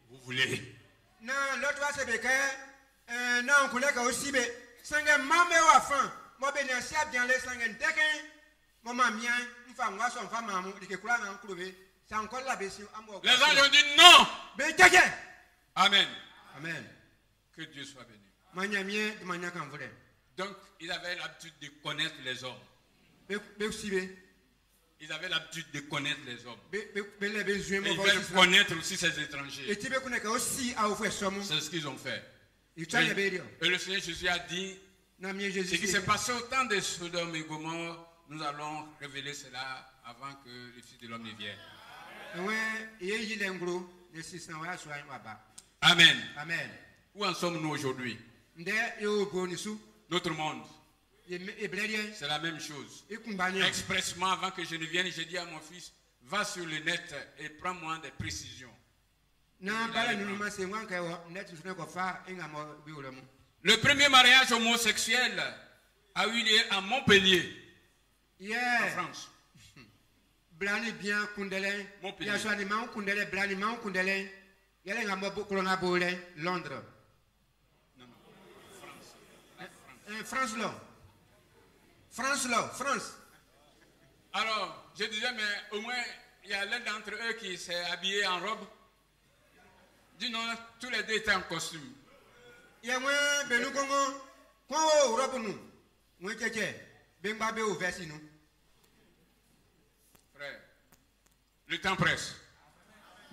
Speaker 4: vous voulez. Non, l'autre va se béquer. Non, on connaît aussi. Sangue mamé ou afin. Moi, bien sûr, bien les sangues déquin. Maman mien, une femme, moi, son femme, maman, qui croit en couler. C'est encore la blessure. Les gens ont dit non. Amen. Amen. Que Dieu soit béni. Donc, ils avaient l'habitude de connaître les hommes. Ils avaient l'habitude de connaître les hommes. Et ils veulent connaître aussi ces étrangers. C'est ce qu'ils ont fait. Et le Seigneur Jésus a dit, ce qui s'est passé au temps de Sodome et Gomorrhe, nous allons révéler cela avant que le Fils de l'homme ne vienne. Amen. Amen. Où en sommes-nous aujourd'hui? Notre monde. C'est la même chose. Expressement, avant que je ne vienne, j'ai dit à mon fils, va sur le net et prends-moi des précisions. Le premier mariage homosexuel a eu lieu à Montpellier, en France. Londres. Non, France. France. Alors, je disais, mais au moins, il y a l'un d'entre eux qui s'est habillé en robe. Dis non, tous les deux étaient en costume. Frère, le temps presse.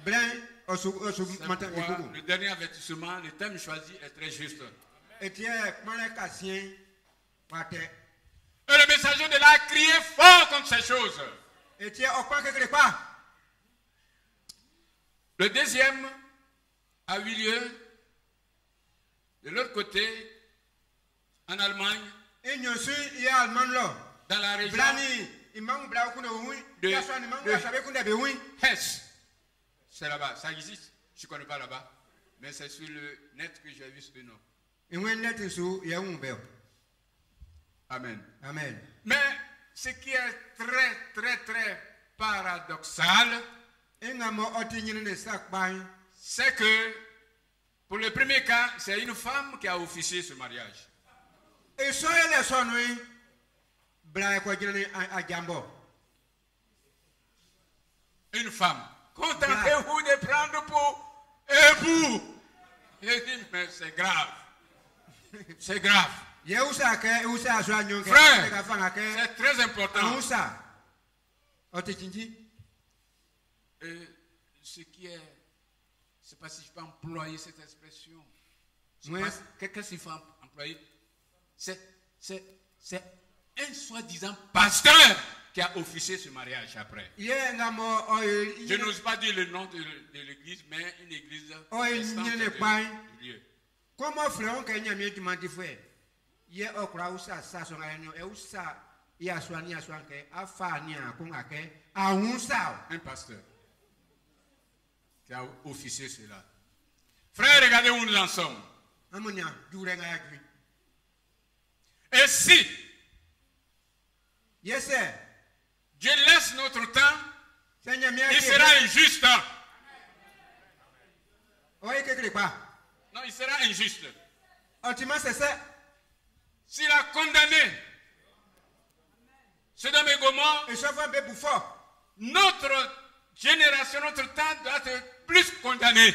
Speaker 4: Le dernier avertissement, le thème choisi est très juste. Et le messager de là a crié fort contre ces choses. Le deuxième a eu lieu de l'autre côté, En Allemagne. Dans la région de Hesse. C'est là-bas. Ça existe. Je ne connais pas là-bas. Mais c'est sur le net que j'ai vu ce nom. Amen.
Speaker 5: Amen.
Speaker 4: Mais ce qui est très, très, très paradoxal, c'est que pour le premier cas, c'est une femme qui a officié ce mariage. Une femme. Contentez-vous de prendre pour époux. Je dis, mais c'est grave. C'est grave. Frère, c'est très important. Ce qui est, je ne sais pas si je peux employer cette expression. Qu'est-ce qu'il faut employer? C'est un soi-disant pasteur qui a officié ce mariage après. Je n'ose pas dire le nom de l'église, mais une église.
Speaker 5: Comment frère que n'y tu m'as dit frère? Hier au croix ça
Speaker 4: un pasteur qui a officié cela. Frère, regardez où nous en sommes. Et si
Speaker 5: yes, sir.
Speaker 4: Dieu laisse notre temps, il sera injuste. Non, il sera injuste. S'il a condamné Sodome et Gomorrhe, notre génération, notre temps doit être plus condamné.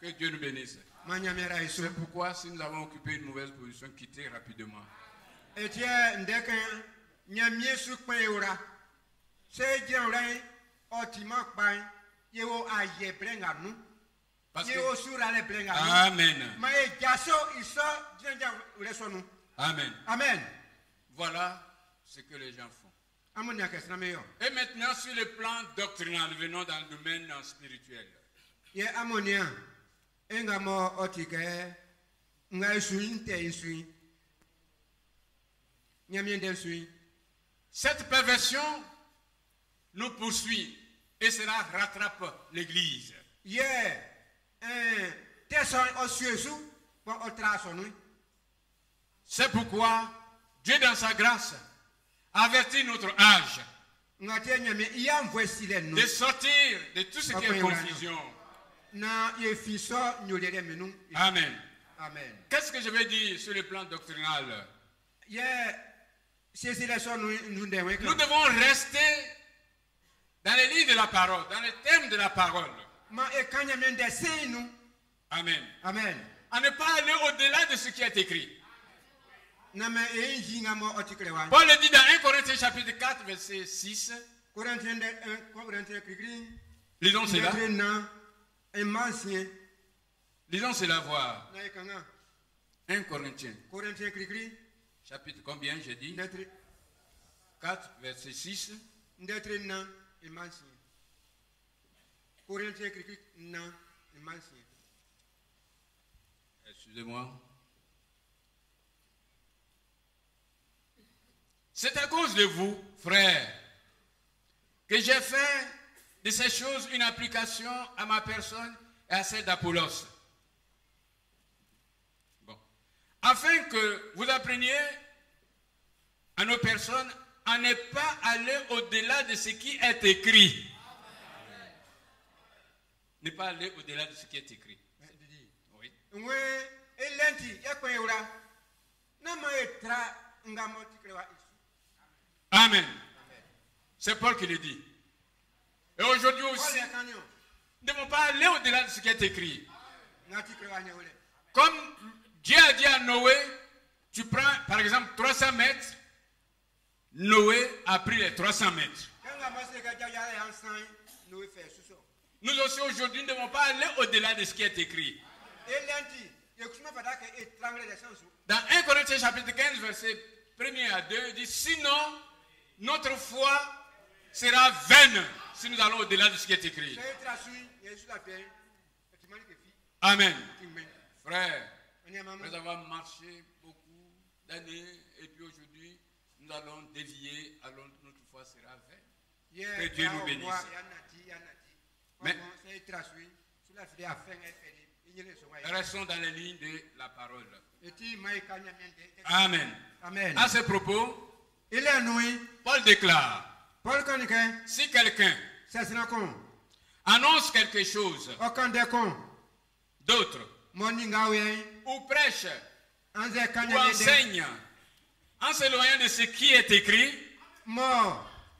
Speaker 4: Que Dieu nous bénisse. C'est pourquoi si nous avons occupé une mauvaise position, quittez rapidement. Parce que, Amen. Amen.
Speaker 5: Amen.
Speaker 4: Voilà ce que les gens font. Et maintenant, sur le plan doctrinal, venons dans le domaine spirituel. Cette perversion nous poursuit et cela rattrape l'Église. C'est pourquoi Dieu dans sa grâce avertit notre âge de sortir de tout ce qui est confusion. Amen.
Speaker 5: Amen.
Speaker 4: Qu'est-ce que je vais dire sur le plan doctrinal? Nous devons rester dans les lignes de la parole, dans les thèmes de la parole. Amen.
Speaker 5: Amen.
Speaker 4: À ne pas aller au-delà de ce qui est écrit. Paul le dit dans 1 Corinthiens chapitre 4 verset 6. Lisons cela. Lisons cela voir. 1 Corinthiens. Chapitre combien j'ai dit? 4 verset 6. Excusez-moi. C'est à cause de vous, frères, que j'ai fait de ces choses une application à ma personne et à celle d'Apollos. Bon. Afin que vous appreniez à nos personnes à ne pas aller au-delà de ce qui est écrit. Ne pas aller au-delà de ce qui est écrit. Oui. Amen. C'est Paul qui le dit. Et aujourd'hui aussi, nous ne devons pas aller au-delà de ce qui est écrit. Comme Dieu a dit à Noé, tu prends par exemple 300 mètres, Noé a pris les 300 mètres. Nous aussi aujourd'hui ne devons pas aller au-delà de ce qui est écrit. Dans 1 Corinthiens chapitre 15 verset 1 à 2, il dit sinon notre foi sera vaine si nous allons au-delà de ce qui est écrit. Amen. Frère, Après avoir marché beaucoup d'années, et puis aujourd'hui, nous allons dévier, alors notre foi sera vaine. Que Dieu nous bénisse. Mais restons dans les lignes de la parole. Amen. Amen. À ce propos, Paul déclare, si quelqu'un annonce quelque chose d'autre, ou prêche, ou enseigne, en s'éloignant de ce qui est écrit,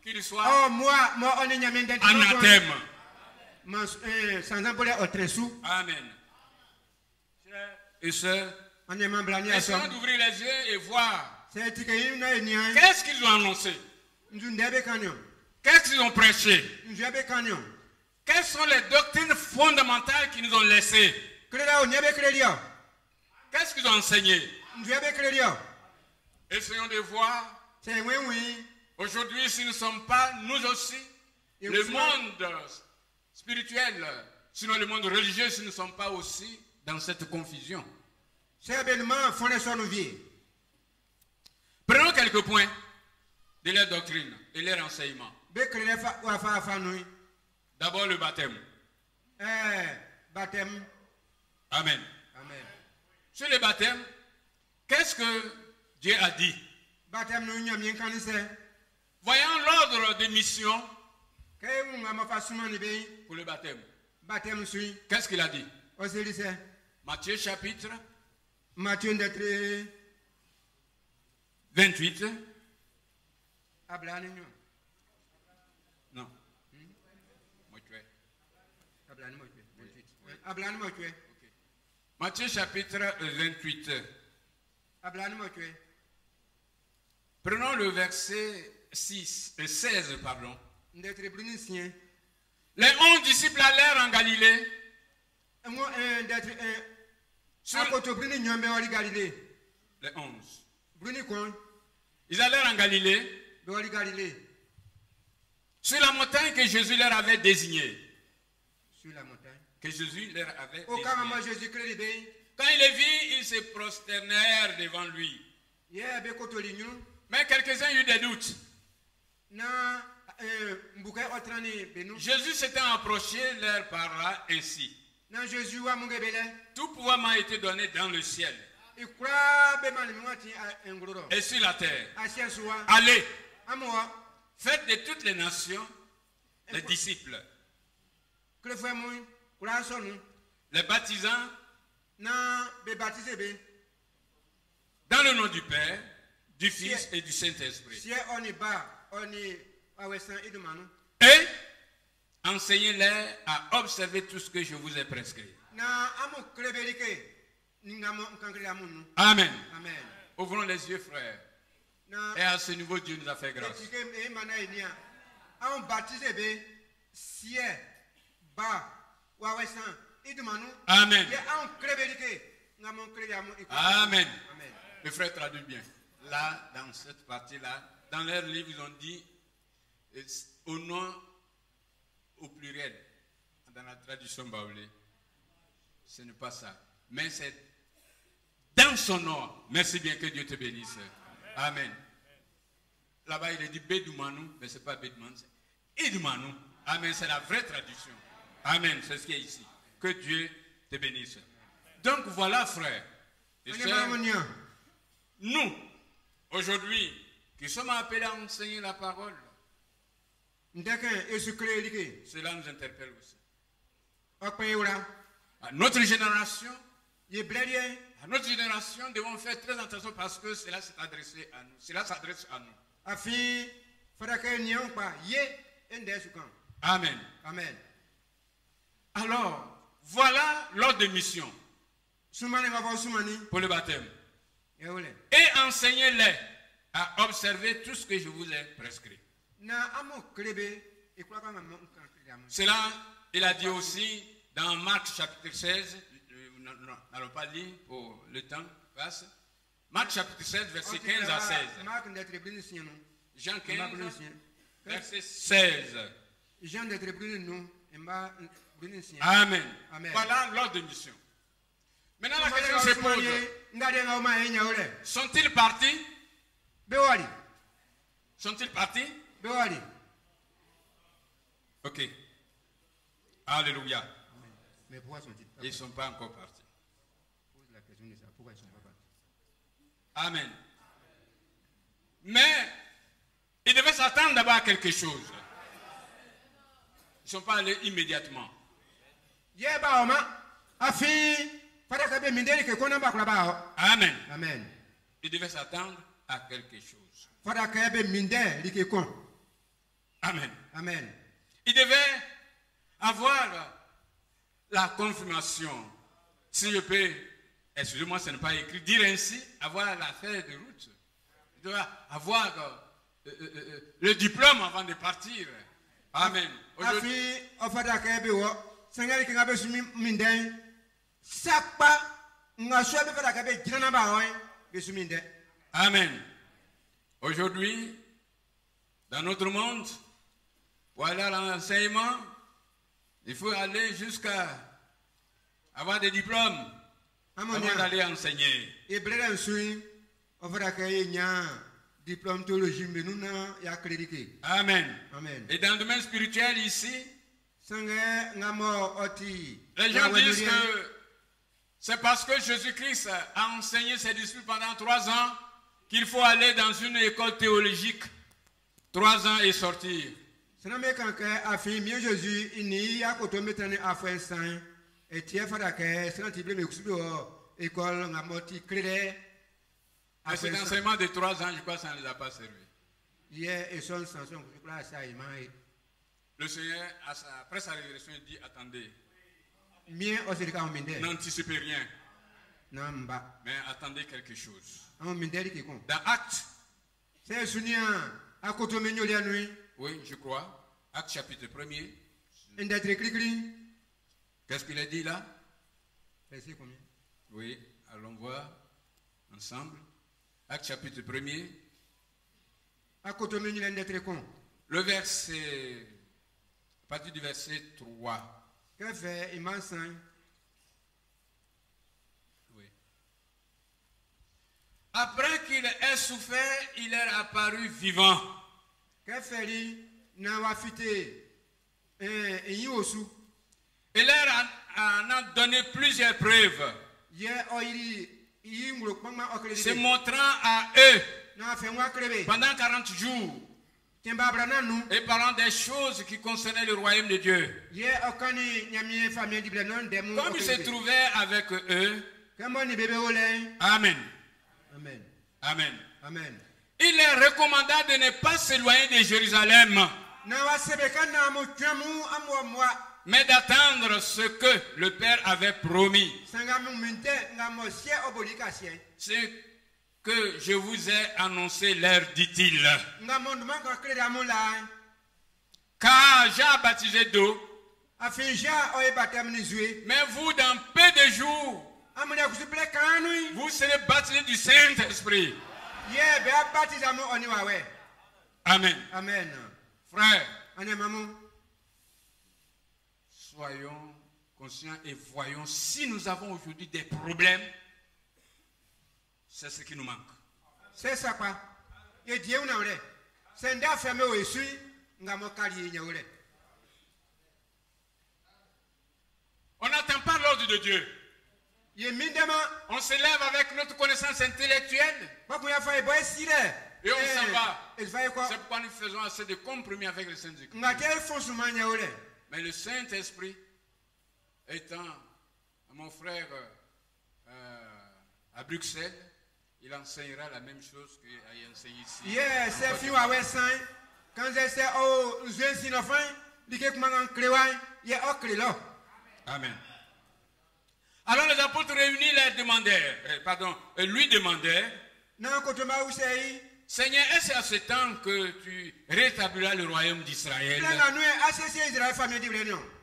Speaker 4: qu'il soit anathème. Amen. Frères et sœurs, essayons d'ouvrir les yeux et voir qu'est-ce qu'ils ont annoncé, qu'est-ce qu'ils ont prêché, quelles sont les doctrines fondamentales qu'ils nous ont laissées, qu'est-ce qu'ils ont enseigné. Essayons de voir aujourd'hui si nous ne sommes pas, nous aussi, le monde spirituel, sinon le monde religieux, si nous ne sommes pas aussi dans cette confusion. Prenons quelques points de leur doctrine et leur enseignement. D'abord le baptême. Amen. Sur le baptême, qu'est-ce que Dieu a dit? Voyons l'ordre de mission pour le baptême. Qu'est-ce qu'il a dit? Matthieu chapitre 28. Non. Matthieu chapitre 28. Prenons le verset 16, pardon. Les 11 disciples allèrent en Galilée. Les 11. Ils allèrent en Galilée. Sur la montagne que Jésus leur avait désignée. Que Jésus leur avait désignée. Quand ils les virent, ils se prosternèrent devant lui. Mais quelques-uns eurent des doutes. Jésus s'étant approché, leur parla ainsi. Tout pouvoir m'a été donné dans le ciel et sur la terre. Allez, faites de toutes les nations les disciples, les baptisant dans le nom du Père, du Fils et du Saint-Esprit. Et enseignez-les à observer tout ce que je vous ai prescrit. Amen. Ouvrons les yeux, frères. Et à ce niveau, Dieu nous a fait grâce. Amen. Amen. Le frère traduit bien. Là, dans cette partie-là, dans leur livre, ils ont dit au nom au pluriel. Dans la traduction baoulée, ce n'est pas ça. Mais c'est dans son nom. Merci bien, que Dieu te bénisse. Amen. Là-bas, il est dit Bédoumanou, mais ce n'est pas Bédoumanou, c'est Idoumanou. Amen, c'est la vraie traduction. Amen, c'est ce qui est ici. Que Dieu te bénisse. Donc voilà, frères et sœurs, nous, aujourd'hui, qui sommes appelés à enseigner la parole, cela nous interpelle aussi. À notre génération, devons faire très attention parce que cela s'est adressé à nous. Cela s'adresse à nous. Amen. Amen. Alors, voilà l'ordre de mission pour le baptême. Et enseignez-les à observer tout ce que je vous ai prescrit. Cela, il a dit aussi dans Marc chapitre 16, nous n'allons pas lire pour le temps passe. Marc chapitre 16, verset 15 à 16. Jean 15, verset 16. Amen. Voilà l'ordre de mission. Maintenant la question se pose. Sont-ils partis? Sont-ils partis? Ok. Alléluia.
Speaker 5: Mais pourquoi sont-ils
Speaker 4: Ils ne sont pas encore partis.
Speaker 5: Pose la question de ça. Pourquoi ils ne sont pas partis?
Speaker 4: Amen. Mais ils devaient s'attendre d'abord à quelque chose. Ils ne sont pas allés immédiatement. Amen.
Speaker 5: Amen.
Speaker 4: Ils devaient s'attendre à quelque chose. Amen.
Speaker 5: Amen.
Speaker 4: Ils devaient avoir la confirmation. Si je peux, excusez-moi, ce n'est pas écrit, dire ainsi, avoir la feuille de route. Ils devaient avoir le diplôme avant de partir. Amen. Amen. Aujourd'hui, dans notre monde, pour aller à l'enseignement, il faut aller jusqu'à avoir des diplômes avant d'aller enseigner. Amen.
Speaker 5: Amen.
Speaker 4: Et dans le domaine spirituel ici, les gens disent que c'est parce que Jésus-Christ a enseigné ses disciples pendant 3 ans qu'il faut aller dans une école théologique 3 ans et sortir. Mais cet enseignement de 3 ans, je crois que ça ne les a pas servi. Le Seigneur, après sa résurrection, il dit, attendez, n'anticipez rien, mais attendez quelque chose. Dans Actes, oui, je crois, Actes chapitre 1er, qu'est-ce qu'il a dit là? Oui, allons voir ensemble. Actes chapitre 1er. Le verset, à partir du verset 3. Oui. Après qu'il ait souffert, il est apparu vivant. Il leur en a donné plusieurs preuves, se montrant à eux pendant 40 jours et parlant des choses qui concernaient le royaume de Dieu. Comme il se trouvait avec eux, Amen.
Speaker 5: Amen.
Speaker 4: Amen.
Speaker 5: Amen.
Speaker 4: Il leur recommanda de ne pas s'éloigner de Jérusalem, mais d'attendre ce que le Père avait promis. Ce que je vous ai annoncé, leur dit-il. Car Jean a baptisé d'eau, mais vous, dans peu de jours, vous serez baptisés du Saint-Esprit. Amen.
Speaker 5: Amen.
Speaker 4: Frère, soyons conscients et voyons si nous avons aujourd'hui des problèmes, c'est ce qui nous manque.
Speaker 5: C'est ça quoi.
Speaker 4: On n'attend pas l'ordre de Dieu. On s'élève avec notre connaissance intellectuelle et on s'en va. C'est pourquoi nous faisons assez de compromis avec le Saint-Esprit. Mais le Saint-Esprit étant mon frère à Bruxelles, il enseignera la même chose qu'il a enseigné ici. Amen. Alors les apôtres réunis lui demandèrent, Seigneur, est-ce à ce temps que tu rétabliras le royaume d'Israël?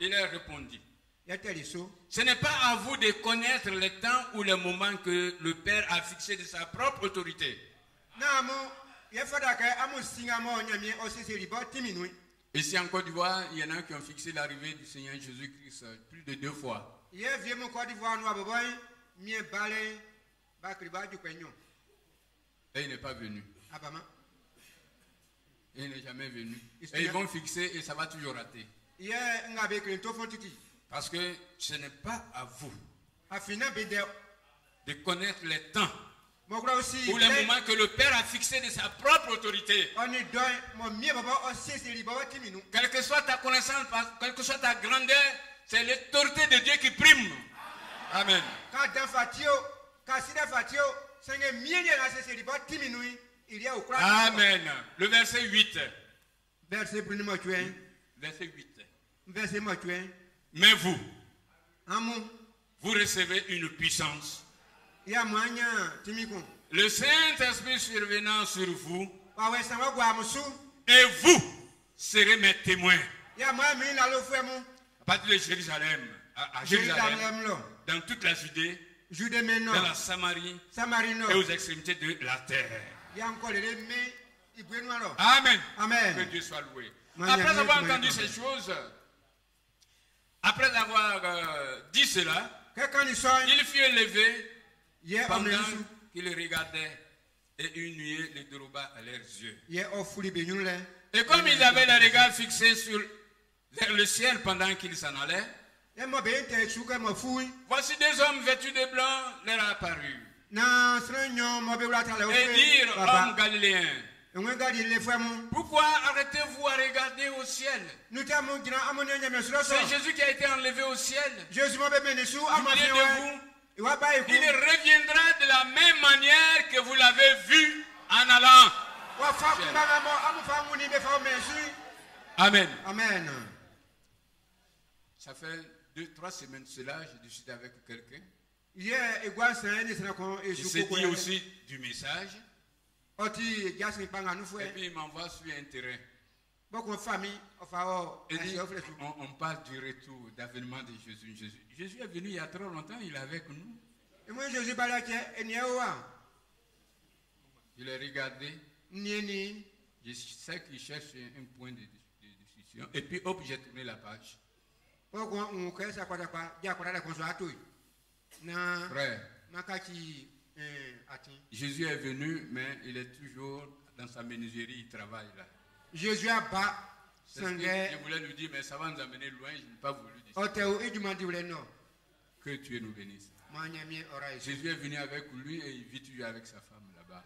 Speaker 4: Il leur répondit, ce n'est pas à vous de connaître le temps ou le moment que le Père a fixé de sa propre autorité. Ici en Côte d'Ivoire, il y en a qui ont fixé l'arrivée du Seigneur Jésus-Christ plus de 2 fois. Et il n'est pas venu. Il n'est jamais venu. Et ils vont fixer et ça va toujours rater. Parce que ce n'est pas à vous de connaître les temps ou les moments que le Père a fixé de sa propre autorité. Quelle que soit ta connaissance, quelle que soit ta grandeur, c'est l'autorité de Dieu qui prime. Amen. Amen. Le verset 8. Verset 8. Mais vous, vous recevez une puissance. Le Saint-Esprit survenant sur vous, et vous serez mes témoins. À partir de Jérusalem, à Jérusalem, dans toute la Judée, dans la Samarie et aux extrémités de la terre. Amen. Amen. Que Dieu soit loué. Après avoir entendu ces choses, après avoir dit cela, il fut élevé pendant qu'il regardait et une nuée les déroba à leurs yeux. Et comme ils avaient le regard fixé vers le ciel pendant qu'ils s'en allaient, voici deux hommes vêtus de blanc leur apparus. Et dirent, hommes galiléens, pourquoi arrêtez-vous à regarder au ciel? C'est Jésus qui a été enlevé au ciel. Il reviendra de la même manière que vous l'avez vu en allant. Amen. Amen. Ça fait 2-3 semaines cela, je discutais avec quelqu'un. Il s'est dit aussi du message. Et puis il m'envoie sur un terrain. Et dit, on parle du retour, d'avènement de Jésus. Jésus est venu il y a trop longtemps, il est avec nous. Je l'ai regardé. Je sais qu'il cherche un point de discussion. Et puis hop, j'ai tourné la page. Frère, Jésus est venu, mais il est toujours dans sa menuiserie, il travaille là. Jésus a bas. Je voulais lui dire, mais ça va nous amener loin, je n'ai pas voulu dire. Que Dieu nous bénisse. Jésus est venu avec lui et il vit toujours avec sa femme là-bas.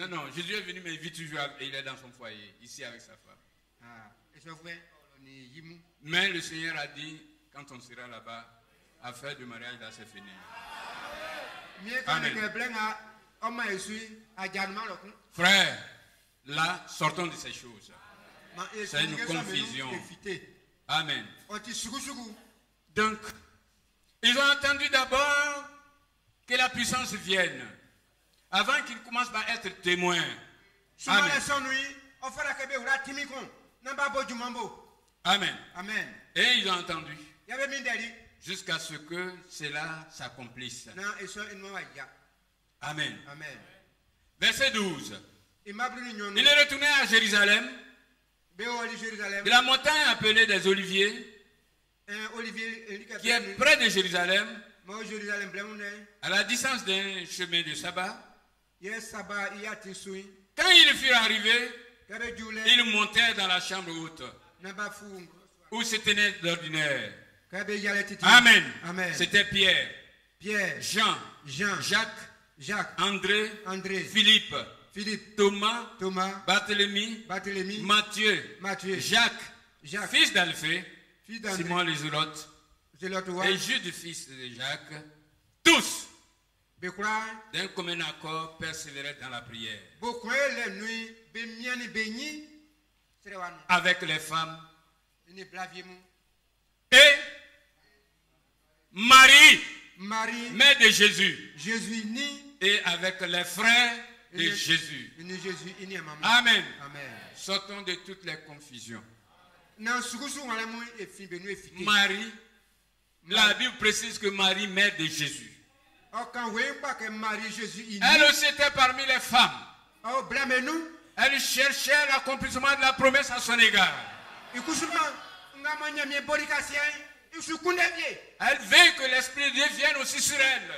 Speaker 4: Non, Jésus est venu, mais il vit toujours et il est dans son foyer, ici avec sa femme. Mais le Seigneur a dit, quand on sera là-bas, affaire de mariage, là, c'est fini. Amen. Frère, là, sortons de ces choses. C'est une confusion. Amen. Donc, ils ont entendu d'abord que la puissance vienne, avant qu'ils commencent par être témoins. Amen. Amen. Amen. Et ils ont entendu. Jusqu'à ce que cela s'accomplisse. Amen. Amen. Verset 12. Il est retourné à Jérusalem, de la montagne appelée des Oliviers, qui est près de Jérusalem, à la distance d'un chemin de sabbat. Quand ils furent arrivés, ils montèrent dans la chambre haute, où se tenait l'ordinaire. Amen. Amen. C'était Pierre, Jean, Jacques, André, Philippe, Thomas, Barthélemy, Matthieu, Jacques, fils d'Alphée, Simon les Zélotes, et Jude, fils de Jacques, tous, d'un commun accord, persévéraient dans la prière. Avec les femmes. Et Marie, mère de Jésus, et avec les frères de Jésus. Amen. Sortons de toutes les confusions. Marie, la Bible précise que Marie, mère de Jésus. Elle aussi était parmi les femmes. Elle cherchait l'accomplissement de la promesse à son égard. Elle veut que l'Esprit de Dieu vienne aussi sur elle,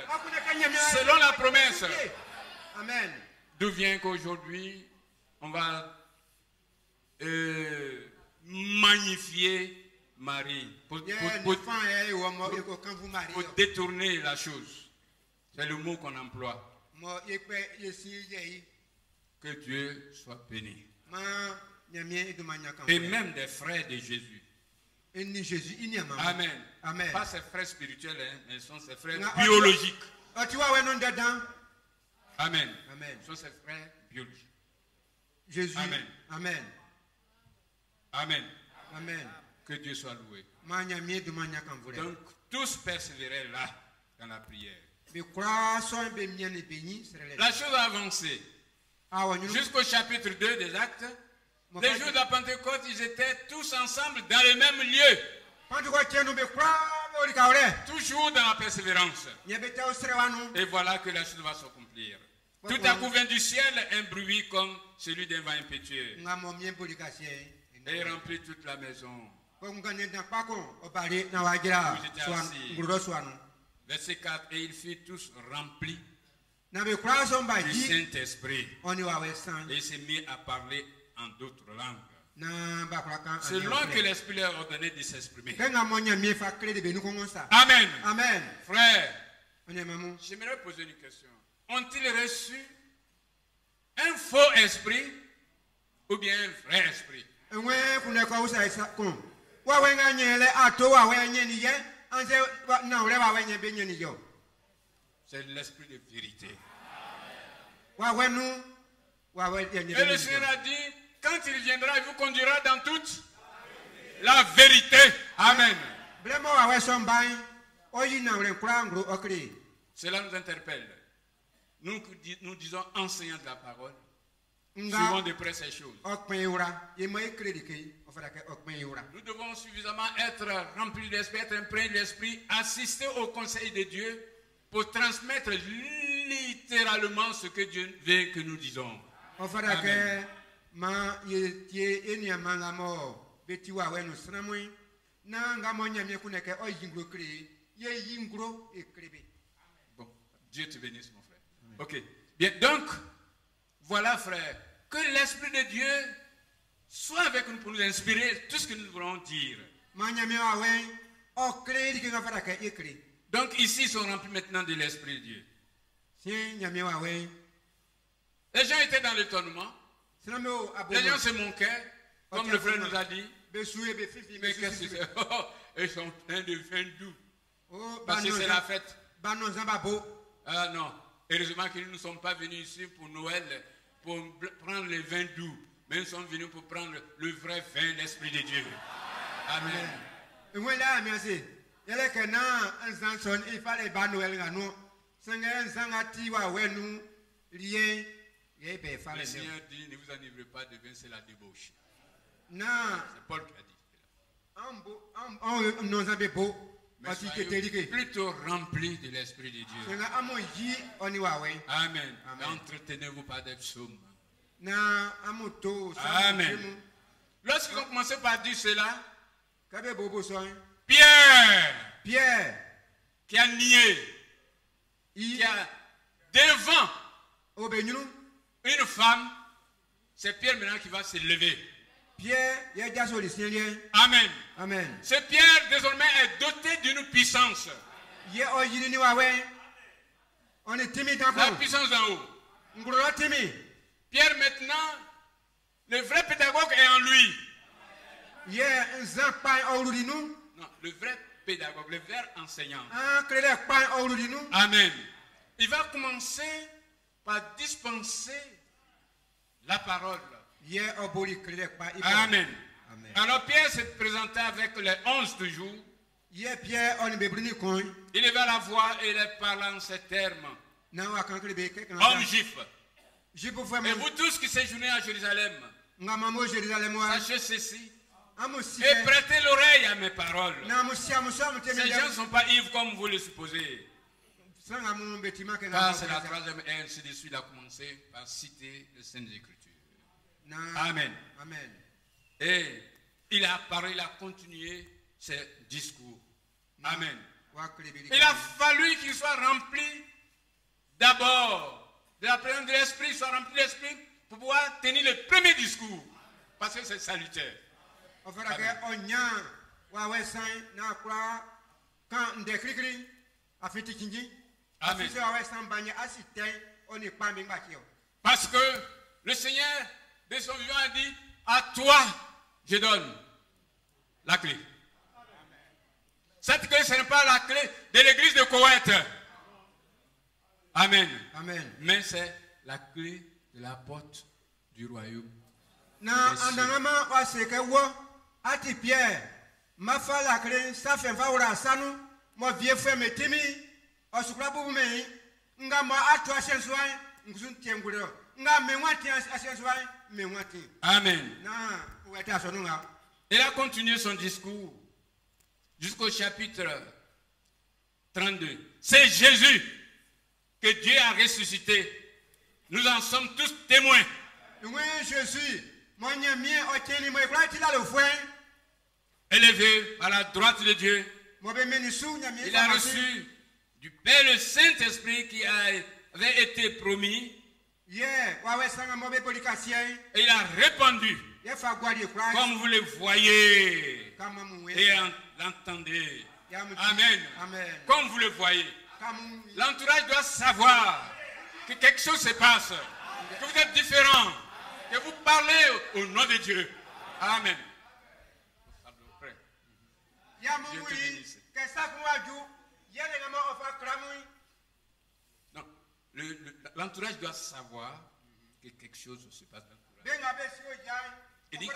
Speaker 4: selon la promesse.
Speaker 5: Amen.
Speaker 4: D'où vient qu'aujourd'hui, on va magnifier Marie pour détourner la chose. C'est le mot qu'on emploie. Que Dieu soit béni. Et même des frères de Jésus. Amen.
Speaker 5: Amen.
Speaker 4: Pas ses frères spirituels, hein, mais ce sont ses frères biologiques. Amen.
Speaker 5: Amen.
Speaker 4: Ce sont ses frères biologiques.
Speaker 5: Jésus.
Speaker 4: Amen.
Speaker 5: Amen.
Speaker 4: Amen.
Speaker 5: Amen.
Speaker 4: Que Dieu soit loué. Donc, tous persévéraient là, dans la prière. La chose a avancé. Jusqu'au chapitre 2 des Actes, les jours de la Pentecôte, ils étaient tous ensemble dans le même lieu. Toujours dans la persévérance. Et voilà que la chose va s'accomplir. Tout à coup vient du ciel un bruit comme celui d'un vent impétueux. Et remplit toute la maison. Verset 4. Et ils furent tous remplis du Saint-Esprit. Et ils se mirent à parler en d'autres langues, selon que l'Esprit leur ordonnait de s'exprimer. Amen.
Speaker 5: Amen.
Speaker 4: Frère, j'aimerais poser une question. Ont-ils reçu un faux esprit ou bien un vrai esprit? C'est l'esprit de vérité. Et le Seigneur a dit, quand il viendra, il vous conduira dans toute la vérité. Amen. Cela nous interpelle. Nous disons enseignants de la parole. Souvent de près ces choses. Nous devons suffisamment être remplis de l'esprit, être imprégnés de l'esprit, assister au conseil de Dieu pour transmettre littéralement ce que Dieu veut que nous disons. Amen. Bon, Dieu te bénisse, mon frère. Ok. Bien, donc, voilà, frère, que l'Esprit de Dieu soit avec nous pour nous inspirer tout ce que nous voulons dire. Donc, ici, ils sont remplis maintenant de l'Esprit de Dieu. Les gens étaient dans l'étonnement. Les gens se moquaient, comme le frère nous a dit. Mais qu'est-ce que c'est? Ils sont pleins de vin doux. Parce que c'est la fête. Ah non. Heureusement que nous ne sommes pas venus ici pour Noël, pour prendre le vin doux. Mais nous sommes venus pour prendre le vrai vin, l'Esprit de Dieu. Amen. Le Seigneur dit, ne vous enivrez pas de vin, c'est la débauche. C'est Paul qui a dit cela. Mais soyez plutôt remplis de l'Esprit de Dieu. Amen. Entretenez-vous par des psaumes. Amen. Lorsqu'ils ont commencé par dire cela, Pierre, qui a nié, qui a devant une femme, c'est Pierre maintenant qui va se lever. Amen.
Speaker 5: Amen.
Speaker 4: Ce Pierre désormais est doté d'une puissance. La puissance d'en haut. Pierre maintenant, le vrai pédagogue est en lui. Non, le vrai pédagogue, le vrai enseignant. Amen. Il va commencer par dispenser la parole. Amen. Alors Pierre se présentait avec les 11 toujours. Il leva la voix et il parla en ces termes. Hommes juifs. Et vous tous qui séjournez à Jérusalem, sachez ceci. Et prêtez l'oreille à mes paroles. Ces gens ne sont pas ivres comme vous le supposez. Car c'est la troisième et ainsi de suite. Il a commencé par citer les Saintes Écritures. Amen.
Speaker 5: Amen.
Speaker 4: Et il a parlé, il a continué ses discours. Amen. Il a fallu qu'il soit rempli d'abord de la présence de l'Esprit, soit rempli de l'Esprit pour pouvoir tenir le premier discours. Parce que c'est salutaire. Amen. Parce que le Seigneur de son vivant a dit, à toi je donne la clé. Cette clé, ce n'est pas la clé de l'église de Koweït. Amen.
Speaker 5: Amen.
Speaker 4: Mais c'est la clé de la porte du royaume. Amen. Il a continué son discours jusqu'au chapitre 32. C'est Jésus que Dieu a ressuscité. Nous en sommes tous témoins. Élevé à la droite de Dieu, il a reçu du Père le Saint-Esprit qui avait été promis. Et il a répandu, comme vous le voyez et l'entendez. Amen. Comme vous le voyez. L'entourage doit savoir que quelque chose se passe, que vous êtes différent, que vous parlez au nom de Dieu. Amen. Dieu te bénisse. Non, l'entourage doit savoir que quelque chose se passe dans l'entourage. Il dit,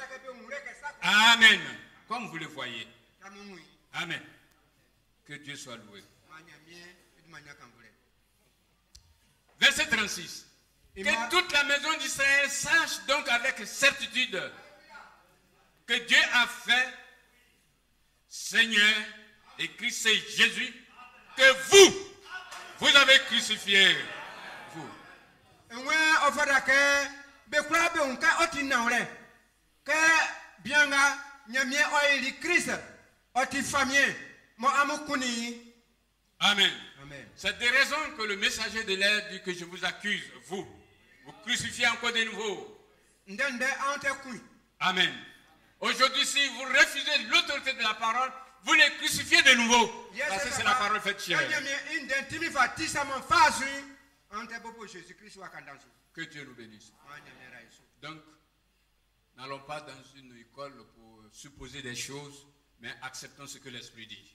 Speaker 4: Amen, comme vous le voyez. Amen. Que Dieu soit loué. Verset 36. Que toute la maison d'Israël sache donc avec certitude que Dieu a fait Seigneur et Christ c'est Jésus que vous avez crucifié. Vous. Amen. C'est des raisons que le messager de l'air dit que je vous accuse, vous crucifiez encore de nouveau. Amen. Aujourd'hui, si vous refusez l'autorité de la parole, vous les crucifiez de nouveau. Parce que c'est la parole faite chair. Que Dieu nous bénisse. Donc, n'allons pas dans une école pour supposer des choses, mais acceptons ce que l'Esprit dit.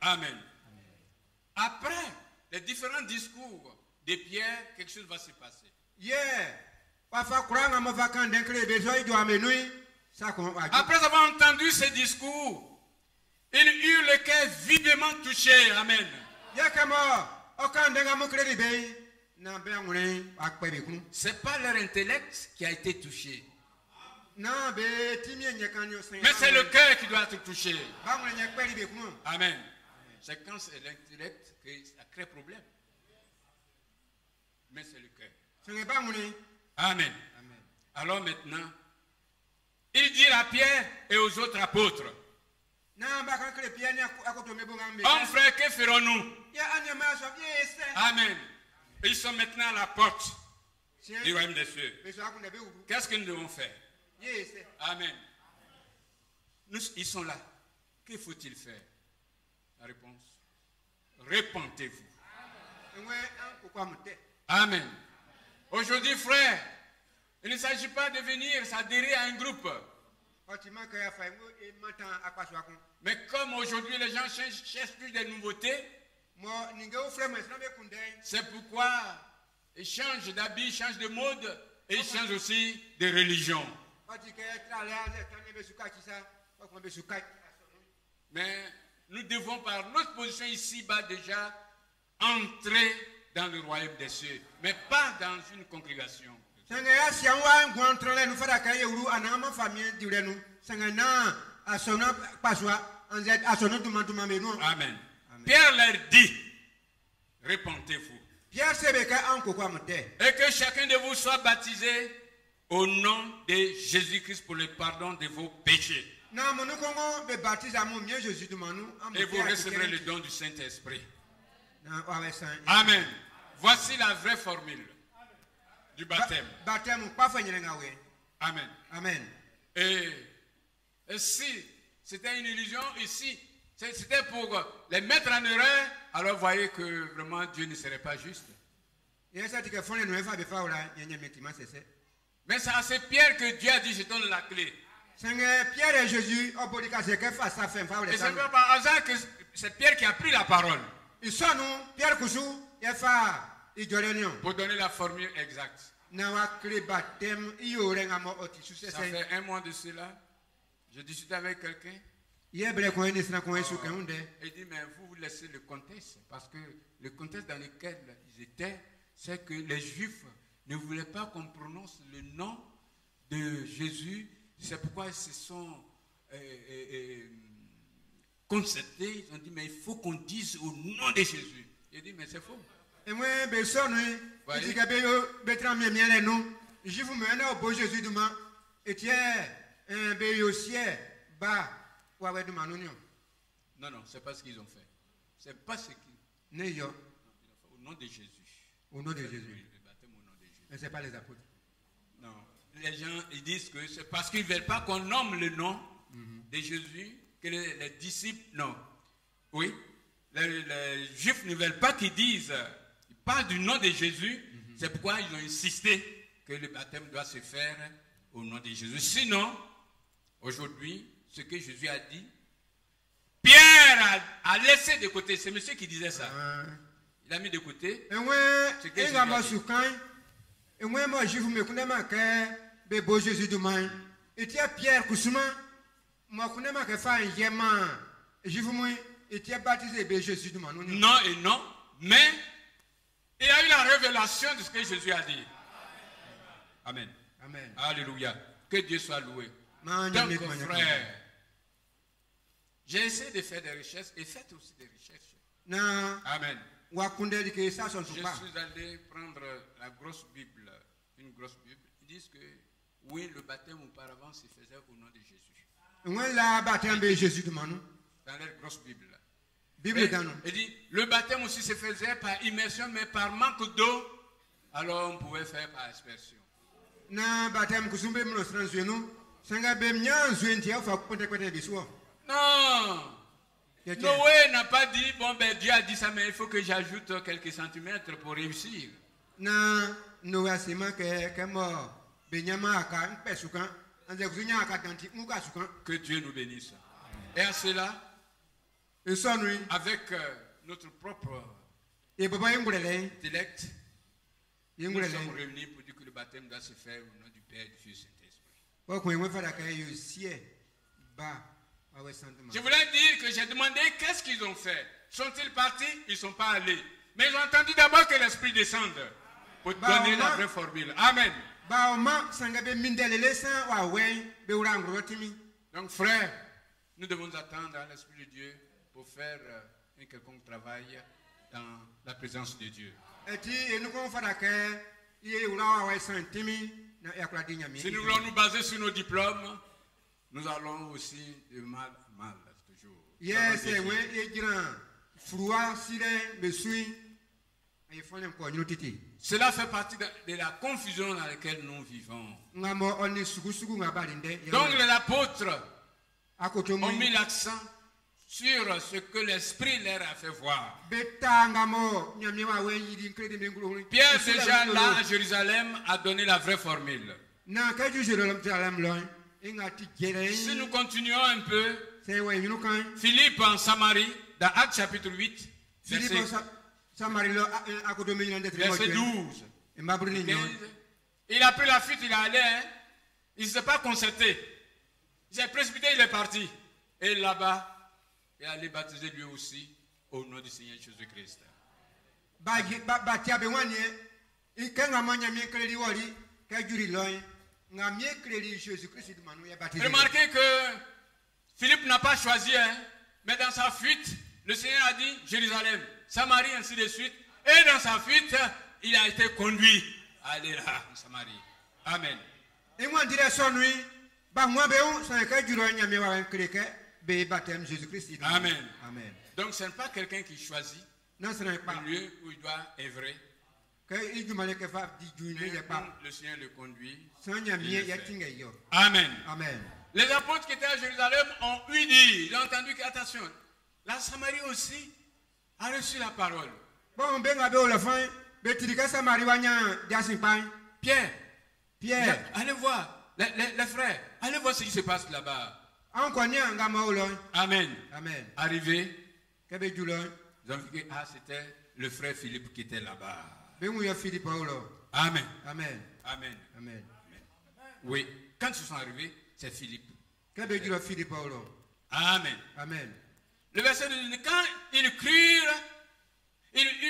Speaker 4: Amen. Après les différents discours de Pierre, quelque chose va se passer. Après avoir entendu ces discours, ils eurent le cœur vivement touché. Amen. C'est pas leur intellect qui a été touché, mais c'est le cœur qui doit être touché. Amen. C'est quand c'est l'intellect que ça crée problème. Mais c'est le cœur. Amen. Alors maintenant, il dit à Pierre et aux autres apôtres, hommes frères, que ferons-nous? Amen. Ils sont maintenant à la porte du royaume des cieux. Qu'est-ce que nous devons faire? Amen. Ils sont là. Que faut-il faire? La réponse, repentez-vous. Amen. Aujourd'hui, frère, il ne s'agit pas de venir s'adhérer à un groupe. Mais comme aujourd'hui les gens cherchent plus de nouveautés, c'est pourquoi ils changent d'habit, ils changent de mode et ils changent aussi de religion. Mais nous devons par notre position ici-bas déjà entrer dans le royaume des cieux, mais pas dans une congrégation. Amen. Pierre leur dit, repentez-vous. Et que chacun de vous soit baptisé au nom de Jésus-Christ pour le pardon de vos péchés. Et vous recevrez le don du Saint-Esprit. Amen. Voici la vraie formule du baptême. Amen.
Speaker 5: Amen.
Speaker 4: Et si c'était une illusion ici, c'était pour les mettre en erreur, alors voyez que vraiment Dieu ne serait pas juste. Mais c'est à ces pierres que Dieu a dit, je donne la clé. Et c'est pas par hasard que c'est Pierre qui a pris la parole. Pour donner la formule exacte. Ça fait un mois de cela, je discutais avec quelqu'un. Il dit, mais vous laissez le contexte, parce que le contexte dans lequel ils étaient, c'est que les Juifs ne voulaient pas qu'on prononce le nom de Jésus. C'est pourquoi ils se sont concertés. Ils ont dit, mais il faut qu'on dise au nom de Jésus. Il dit, mais c'est faux. Non, non, c'est pas ce qu'ils ont fait. C'est pas ce qu'ils ont fait. Au nom de Jésus.
Speaker 5: Au nom de Jésus.
Speaker 4: Le baptême au nom de Jésus.
Speaker 5: Mais c'est pas les apôtres.
Speaker 4: Non. Les gens ils disent que c'est parce qu'ils ne veulent pas qu'on nomme le nom de Jésus que les disciples. Non. Oui. Les Juifs ne veulent pas qu'ils disent. Ils parlent du nom de Jésus. C'est pourquoi ils ont insisté que le baptême doit se faire au nom de Jésus. Sinon, aujourd'hui, ce que Jésus a dit, Pierre a laissé de côté. C'est monsieur qui disait ça. Il a mis de côté. Ce que Jésus a dit. Non et non, mais il y a eu la révélation de ce que Jésus a dit. Amen.
Speaker 5: Amen.
Speaker 4: Alléluia. Que Dieu soit loué. Donc, frère, j'ai essayé de faire des recherches et faites aussi des recherches. Amen. Je suis allé prendre la grosse Bible, une grosse Bible. Ils disent que oui, le baptême auparavant se faisait au nom de Jésus. Dans leur grosse Bible. Il dit, le baptême aussi se faisait par immersion, mais par manque d'eau, alors on pouvait faire par aspersion. Non. Noé n'a pas dit, bon ben Dieu a dit ça, mais il faut que j'ajoute quelques centimètres pour réussir. Que Dieu nous bénisse. Et à cela, avec notre propre intellect, nous sommes réunis pour dire que le baptême doit se faire au nom du Père, du Fils et du Saint-Esprit. Je voulais dire que j'ai demandé qu'est-ce qu'ils ont fait. Sont-ils partis? Ils ne sont pas allés. Mais ils ont entendu d'abord que l'Esprit descende pour donner la vraie formule. Amen. Donc frère, nous devons attendre à l'Esprit de Dieu pour faire un quelconque travail dans la présence de Dieu. Si nous voulons nous baser sur nos diplômes, nous allons aussi de mal à mal toujours. Cela fait partie de la confusion dans laquelle nous vivons. Donc les apôtres ont mis l'accent sur ce que l'Esprit leur a fait voir. Pierre déjà là à Jérusalem a donné la vraie formule. Si nous continuons un peu, Philippe en Samarie, dans Actes chapitre 8, verset 12. Il a pris la fuite, il est allé, il ne s'est pas concerté. Il s'est précipité, il est parti. Et là-bas, il est allé baptiser lui aussi au nom du Seigneur Jésus-Christ. Remarquez que Philippe n'a pas choisi, mais dans sa fuite, le Seigneur a dit Jérusalem, Samarie, ainsi de suite. Et dans sa fuite, il a été conduit à aller là, en Samarie. Amen.
Speaker 5: Et moi dire son nuit, bah moi béon, c'est que du royaume nyame wa kreke, be baptême Jésus-Christ.
Speaker 4: Amen.
Speaker 5: Amen.
Speaker 4: Donc ce n'est pas quelqu'un qui choisit
Speaker 5: non, ce n'est pas
Speaker 4: le lieu où il doit œuvrer.
Speaker 5: Que il du malé que fa di juine ya pas.
Speaker 4: Le Seigneur le conduit.
Speaker 5: Amen.
Speaker 4: Amen. Les apôtres qui étaient à Jérusalem ont eu dit, ils ont entendu que, attention, la Samarie aussi a reçu la parole.
Speaker 5: Bon, ben abe o la fin, betirika Samarie wanya diasin pan.
Speaker 4: Pierre, allez voir, les frères, allez voir ce qui se passe là-bas. Amen.
Speaker 5: Amen.
Speaker 4: Arrivé, ils ont vu que c'était le frère Philippe qui était là-bas. Amen.
Speaker 5: Amen.
Speaker 4: Amen.
Speaker 5: Amen.
Speaker 4: Oui, quand ils sont arrivés, c'est Philippe.
Speaker 5: Amen. Amen.
Speaker 4: Le verset dit, quand ils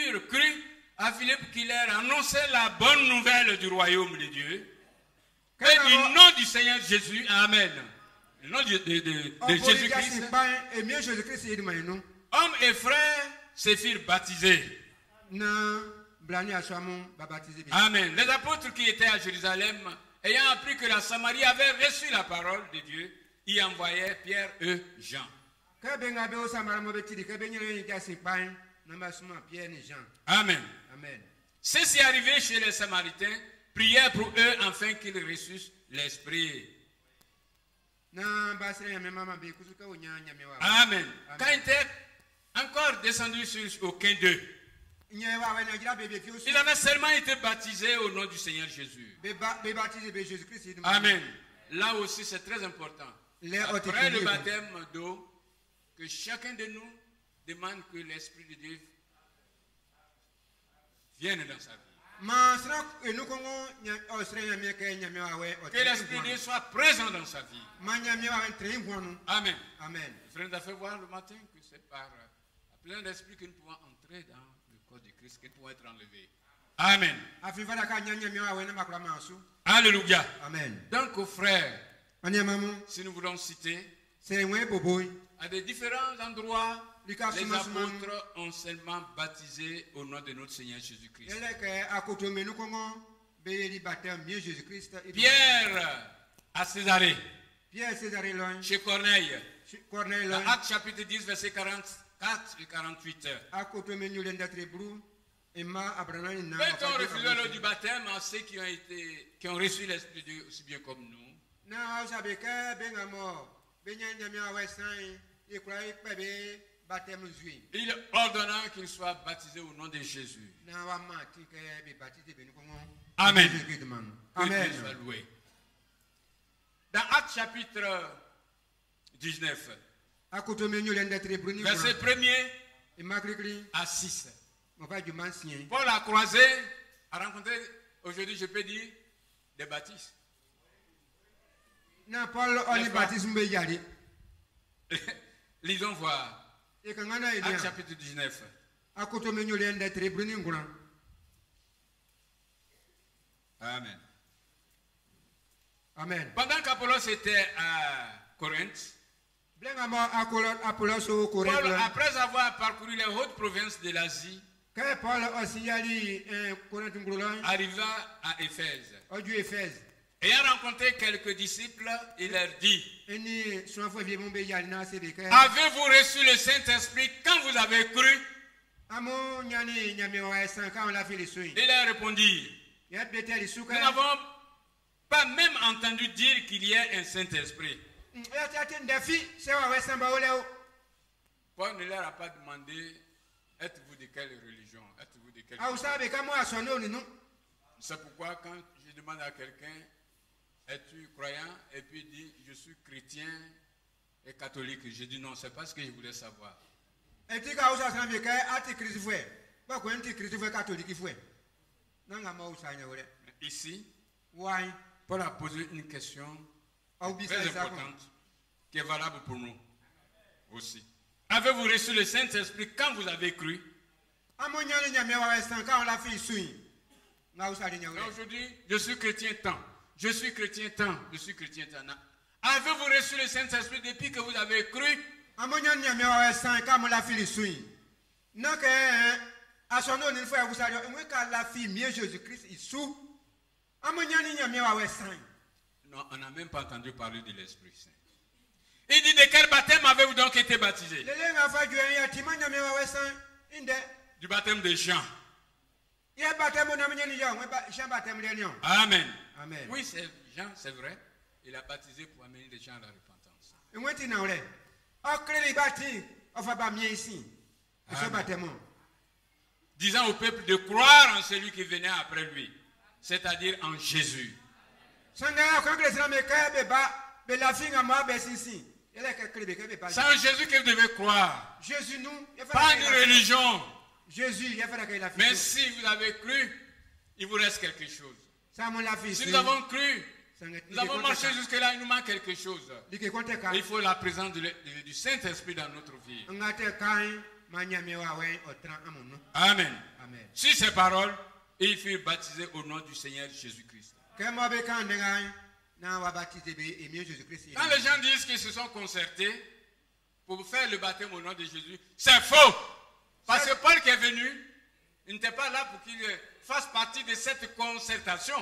Speaker 4: eurent cru à Philippe qui leur annonçait la bonne nouvelle du royaume de Dieu et du nom du Seigneur Jésus. Amen. Le nom de Jésus-Christ. Hommes et frères se firent baptiser. Amen. Les apôtres qui étaient à Jérusalem, ayant appris que la Samarie avait reçu la parole de Dieu, y envoyaient Pierre et Jean. Amen.
Speaker 5: Amen.
Speaker 4: Ceci arrivé chez les Samaritains, prièrent pour eux afin qu'ils reçussent l'Esprit. Amen. Quand il était encore descendu sur aucun d'eux, ils avaient seulement été baptisés au nom du Seigneur Jésus. Amen. Là aussi, c'est très important. Après le baptême d'eau, que chacun de nous demande que l'Esprit de Dieu vienne dans sa vie. Que l'Esprit de Dieu soit présent dans sa vie. Amen.
Speaker 5: Amen.
Speaker 4: Frère, nous a fait voir le matin que c'est par la présence d'esprit que nous pouvons entrer dans le corps de Christ, que nous pouvons être enlevés. Amen. Alléluia.
Speaker 5: Amen.
Speaker 4: Donc, frères, si nous voulons citer, à des différents endroits, les apôtres ont seulement baptisé au nom de notre Seigneur Jésus-Christ. Pierre à Césarée. Chez Corneille. Dans Actes chapitre 10, verset 44 et 48. Peut-on refuser l'eau du baptême à ceux qui ont reçu l'Esprit de Dieu aussi bien comme nous? Il ordonna qu'il soit baptisé au nom de Jésus. Amen.
Speaker 5: Amen.
Speaker 4: Que Dieu soit loué. Dans Actes chapitre 19, verset 1er à 6. Paul a croisé, a rencontré, aujourd'hui je peux dire, des baptistes. Lisons voir. Actes chapitre 19. Amen.
Speaker 5: Amen.
Speaker 4: Pendant qu'Apollos était à Corinthe, Paul, après avoir parcouru les hautes provinces de l'Asie, arriva à Éphèse. Ayant rencontré quelques disciples, il leur dit: avez-vous reçu le Saint-Esprit quand vous avez cru? Il leur répondit: nous n'avons pas même entendu dire qu'il y ait un Saint-Esprit. Paul ne leur a pas demandé: êtes-vous de quelle religion? Êtes-vous de quelle religion? C'est pourquoi quand je demande à quelqu'un: es-tu croyant? Et puis il dit: je suis chrétien et catholique. Je dis non, c'est pas ce que je voulais savoir. Ici, Paul a posé une question très importante qui est valable pour nous aussi. Avez-vous reçu le Saint-Esprit quand vous avez cru? Aujourd'hui, je suis chrétien tant. Je suis chrétien tant. Je suis chrétien tant. Avez-vous reçu le Saint-Esprit depuis que vous avez cru? on n'a même pas entendu parler de l'Esprit Saint. Il dit, de quel baptême avez-vous donc été baptisé? Du baptême de Jean. Amen. Amen. Oui, c'est Jean, c'est vrai. Il a baptisé pour amener les gens à la repentance. Amen. Disant au peuple de croire en celui qui venait après lui, c'est-à-dire en Jésus. C'est en Jésus que vous devez croire. Pas une religion. Mais si vous avez cru, il vous reste quelque chose. Si nous avons cru, nous avons marché jusque-là, il nous manque quelque chose. Il faut la présence du Saint-Esprit dans notre vie. Amen. Sur ces paroles, il fut baptisé au nom du Seigneur Jésus-Christ. Quand les gens disent qu'ils se sont concertés pour faire le baptême au nom de Jésus, c'est faux. Parce que Paul qui est venu, il n'était pas là pour qu'il fasse partie de cette concertation.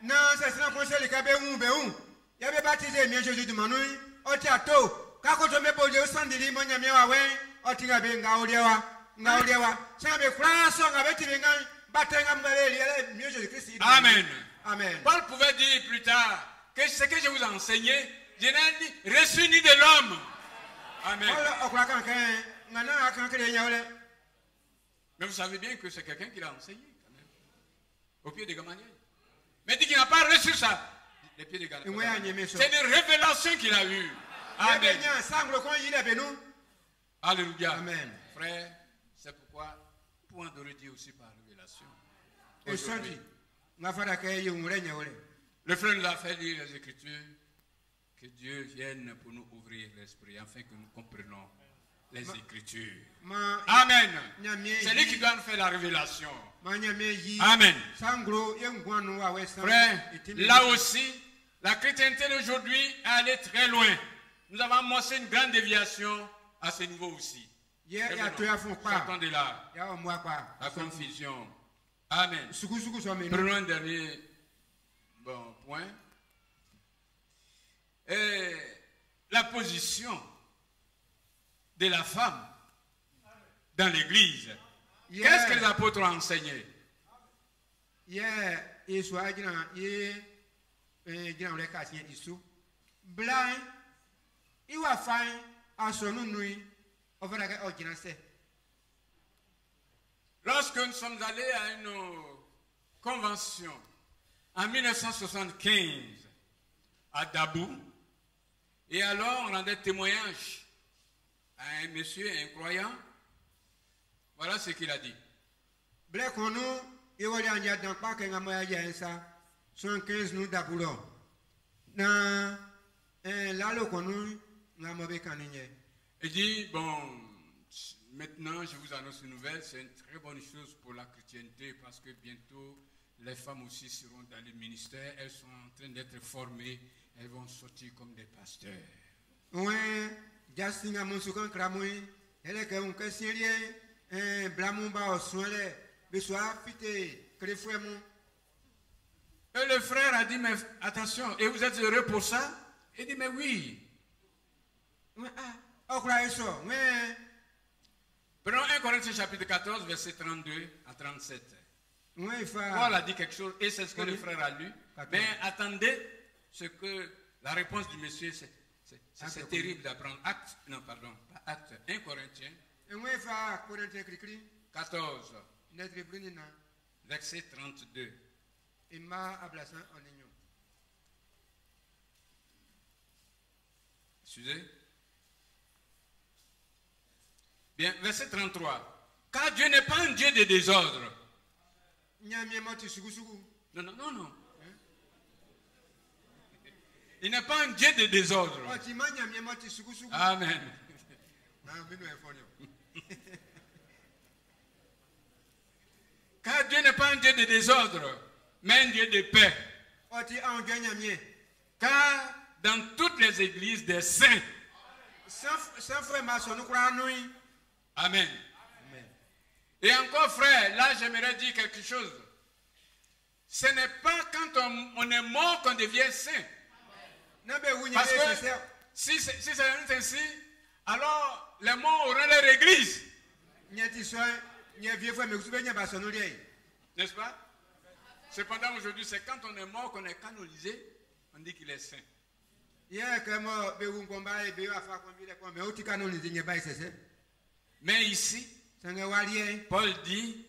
Speaker 4: Non, c'est un conseil qui a il avait baptisé bien Jésus de Manoui, au théâtre. Quand je me pose au centre de l'Imonia, au Tingabenga, au Dewa, c'est avec France, avec Tingan, Amen. Amen. Paul pouvait dire plus tard que ce que je vous ai enseigné, je n'ai dit reçu ni de l'homme. Amen. Mais vous savez bien que c'est quelqu'un qui l'a enseigné quand même, au pied de Gamaliel. Mais dit qu'il n'a pas reçu ça. Les pieds de Gamaliel. C'est une révélation qu'il a eue. Amen. Alléluia. Amen. Frère, c'est pourquoi nous pouvons adorer Dieu aussi par révélation. Le frère nous a fait lire les Écritures. Que Dieu vienne pour nous ouvrir l'esprit afin que nous comprenions les Écritures. Amen. C'est lui qui doit nous faire la révélation. Amen. Frère, là aussi, la chrétienté d'aujourd'hui est allée très loin. Nous avons amorcé une grande déviation à ce niveau aussi. Sortons de là. La confusion. Amen. Prenons un dernier point. La position de la femme dans l'église. Qu'est-ce que les apôtres ont enseigné? Lorsque nous sommes allés à une convention en 1975 à Dabou, et alors on rendait témoignage à un monsieur, un croyant, voilà ce qu'il a dit. Il dit, bon, maintenant je vous annonce une nouvelle, c'est une très bonne chose pour la chrétienté parce que bientôt les femmes aussi seront dans le ministère, elles sont en train d'être formées, elles vont sortir comme des pasteurs. Et le frère a dit, mais attention, et vous êtes heureux pour ça? Il dit, mais oui. Prenons 1 Corinthiens chapitre 14, verset 32 à 37. Paul a dit quelque chose, et c'est ce que le frère a lu. Mais attendez, ce que la réponse du monsieur, c'est terrible d'apprendre. Acte, non, pardon, pas acte, 1 Corinthiens 14, verset 32. Excusez. Bien, verset 33. Car Dieu n'est pas un Dieu de désordre. Non, non, non, non. Il n'est pas un Dieu de désordre. Amen. Car Dieu n'est pas un Dieu de désordre, mais un Dieu de paix. Car dans toutes les églises des saints, Amen. Et encore frère, là j'aimerais dire quelque chose. Ce n'est pas quand on est mort qu'on devient saint. Parce que si c'est ainsi, alors les morts auront leur église. N'est-ce pas? Cependant, aujourd'hui, c'est quand on est mort qu'on est canonisé, on dit qu'il est saint. Mais ici, Paul dit,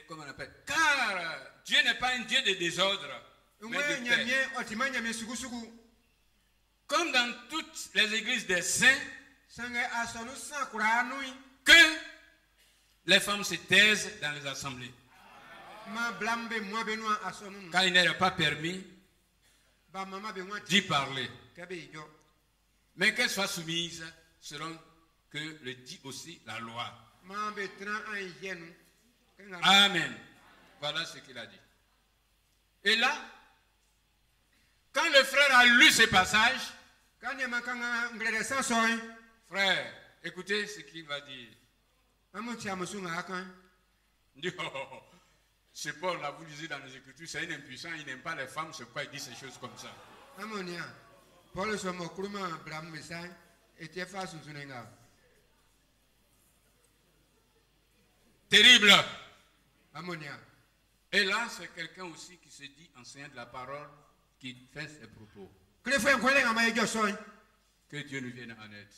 Speaker 4: comment on appelle? Car Dieu n'est pas un Dieu de désordre, mais de paix. Comme dans toutes les églises des saints, que les femmes se taisent dans les assemblées. Car il n'est pas permis d'y parler. Mais qu'elles soient soumises selon que le dit aussi la loi. Amen. Voilà ce qu'il a dit. Et là, quand le frère a lu ce passage, frère, écoutez ce qu'il va dire. Il dit, oh, c'est Paul, là, vous lisez dans les Écritures, c'est un impuissant, il n'aime pas les femmes, c'est pourquoi il dit ces choses comme ça. Terrible. Et là, c'est quelqu'un aussi qui se dit enseignant de la parole, qui fait ses propos. Que Dieu nous vienne en aide.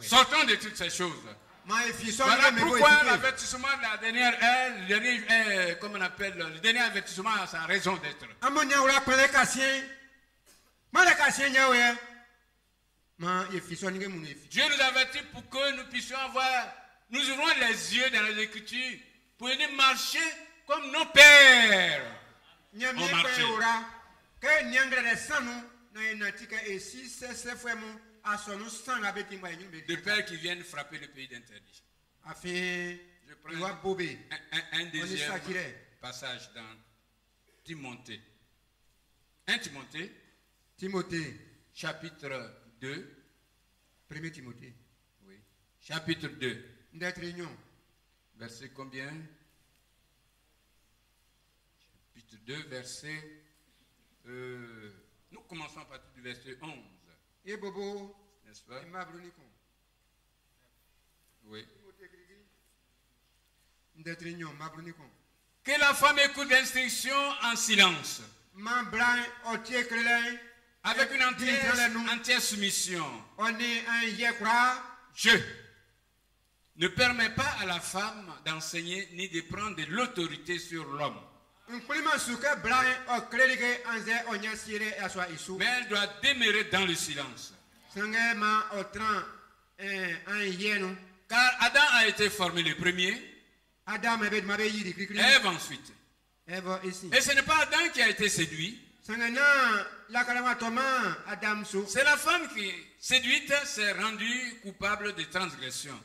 Speaker 4: Sortons de toutes ces choses. Voilà pourquoi l'avertissement de la dernière comme on appelle, le dernier avertissement a sa raison d'être. Dieu nous avertit pour que nous puissions avoir, nous ouvrons les yeux dans les Écritures pour venir marcher comme nos pères ont marché. De pères qui viennent frapper le pays d'interdit. Je prends un deuxième passage dans Timothée. 1 Timothée, chapitre 2.
Speaker 5: 1 Timothée.
Speaker 4: Oui. Chapitre 2. Verset combien? Chapitre 2, verset... nous commençons à partir du verset 11. N'est-ce pas? Oui. Que la femme écoute l'instruction en silence, avec une entière soumission. Je ne permets pas à la femme d'enseigner ni de prendre de l'autorité sur l'homme. Mais elle doit demeurer dans le silence. Car Adam a été formé le premier, Ève ensuite. Et ce n'est pas Adam qui a été séduit. C'est la femme qui, séduite, s'est rendue coupable de transgression.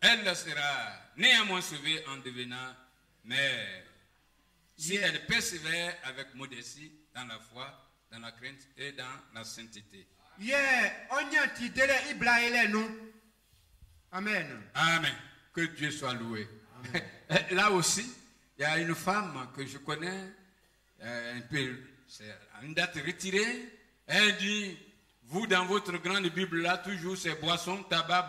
Speaker 4: Elle sera néanmoins sauvée en devenant mère, si elle persévère avec modestie dans la foi, dans la crainte et dans la sainteté.
Speaker 5: Amen.
Speaker 4: Amen. Que Dieu soit loué. Là aussi, il y a une femme que je connais, un peu, c'est une date retirée. Elle dit, vous dans votre grande Bible là, toujours c'est boisson, tabac.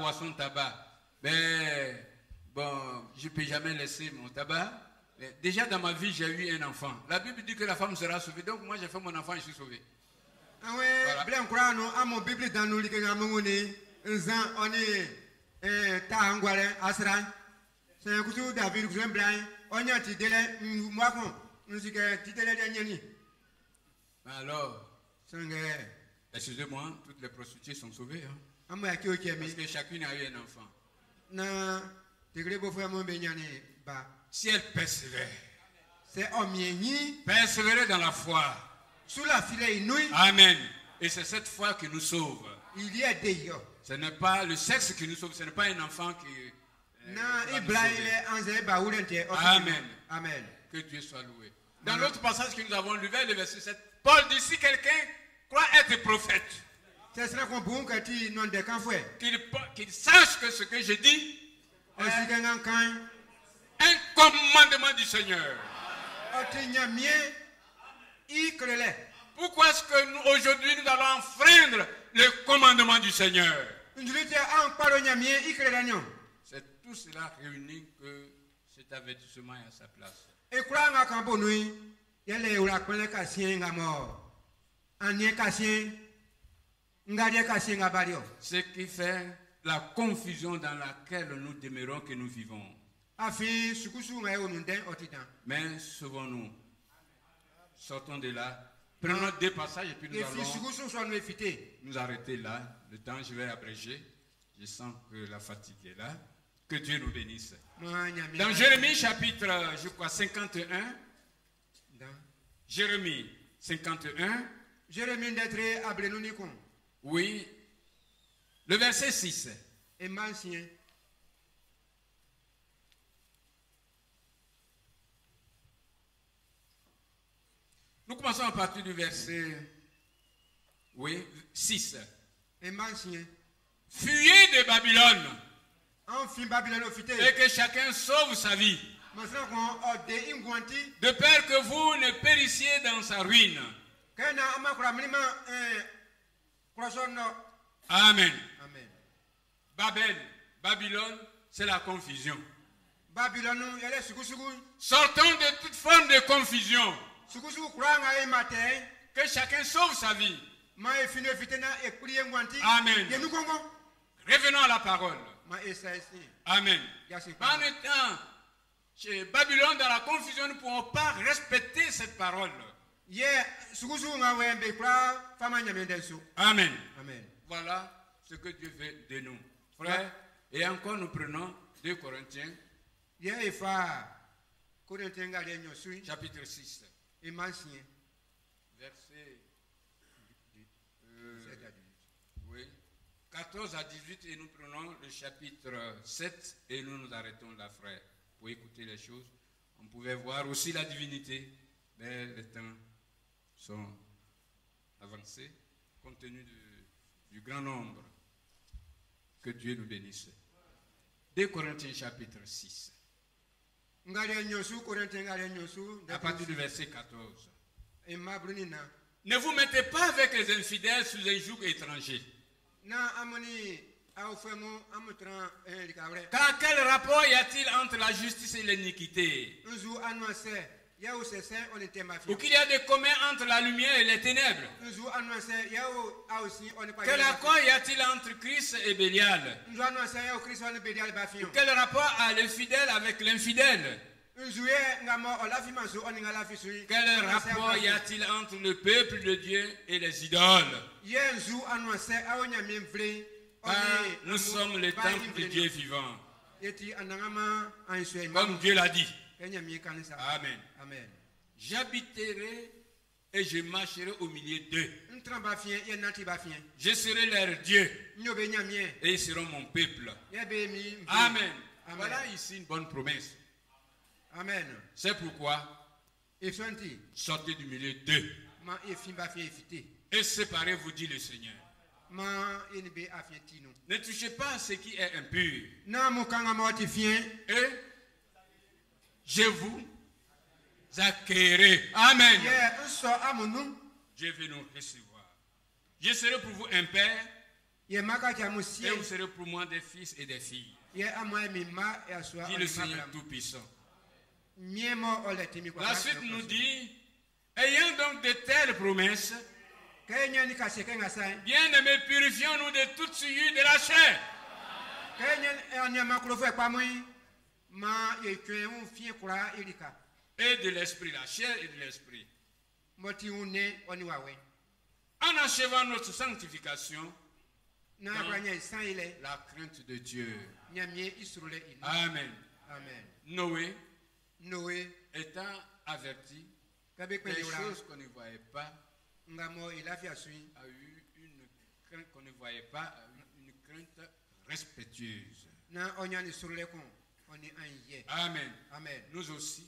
Speaker 4: Mais bon, je ne peux jamais laisser mon tabac. Mais déjà dans ma vie, j'ai eu un enfant. La Bible dit que la femme sera sauvée. Donc moi, j'ai fait mon enfant et je suis sauvé. Voilà. Alors, excusez-moi, toutes les prostituées sont sauvées. Hein? Parce que chacune a eu un enfant. Si elle persévère, persévérer dans la foi. Amen. Et c'est cette foi qui nous sauve. Ce n'est pas le sexe qui nous sauve, ce n'est pas un enfant qui... Amen.
Speaker 5: Amen.
Speaker 4: Que Dieu soit loué. Dans l'autre passage que nous avons lu, vers le verset 7, Paul dit, si quelqu'un croit être prophète, Qu'il sache que ce que je dis est un commandement du Seigneur. Pourquoi est-ce que nous, aujourd'hui, nous allons enfreindre le commandement du Seigneur? C'est tout cela réuni que cet avertissement est à sa place. Ce qui fait la confusion dans laquelle nous demeurons, que nous vivons. Mais sauvons-nous. Sortons de là. Prenons deux passages et puis nous allons nous arrêter là. Le temps, je vais abréger. Je sens que la fatigue est là. Que Dieu nous bénisse. Dans Jérémie chapitre, je crois, 51. Jérémie 51. Oui. Le verset 6. Nous commençons à partir du verset 6. Fuyez de Babylone et que chacun sauve sa vie, de peur que vous ne périssiez dans sa ruine. Amen. Babylone, c'est la confusion. Sortons de toute forme de confusion. Que chacun sauve sa vie. Amen. Revenons à la parole. Amen. En étant chez Babylone dans la confusion, nous ne pouvons pas respecter cette parole. Amen. Voilà ce que Dieu veut de nous. Frère, et encore nous prenons 2 Corinthiens. Chapitre 6. Verset 14 à 18 et nous prenons le chapitre 7 et nous nous arrêtons là, frère, pour écouter les choses. On pouvait voir aussi la divinité, mais les temps sont avancés compte tenu du grand nombre. Que Dieu nous bénisse. 2 Corinthiens chapitre 6. À partir du verset 14. Ne vous mettez pas avec les infidèles sous un joug étranger. Car quel rapport y a-t-il entre la justice et l'iniquité? Ou qu'il y a des communs entre la lumière et les ténèbres? Quel accord y a-t-il entre Christ et Bélial? Quel rapport a l'infidèle avec l'infidèle? Quel rapport y a-t-il entre le peuple de Dieu et les idoles? Nous sommes le temple de Dieu vivant. Comme Dieu l'a dit. Amen. J'habiterai et je marcherai au milieu d'eux. Je serai leur Dieu et ils seront mon peuple. Amen. Voilà ici une bonne promesse.
Speaker 5: Amen.
Speaker 4: C'est pourquoi sortez du milieu d'eux et séparez-vous, dit le Seigneur. Ne touchez pas à ce qui est impur. Et je vous accueillerai. Amen. Dieu veut nous recevoir. Je serai pour vous un père et vous serez pour moi des fils et des filles. Dit le Seigneur Tout-Puissant. La suite nous dit, ayant donc de telles promesses, bien-aimés, purifions-nous de toute souillure de la chair et de l'esprit, la chair et de l'esprit, en achevant notre sanctification dans la crainte de Dieu. Amen. Noé étant averti des choses qu'on ne voyait pas, a eu une crainte qu'on ne voyait pas, une crainte respectueuse. Amen. Nous aussi,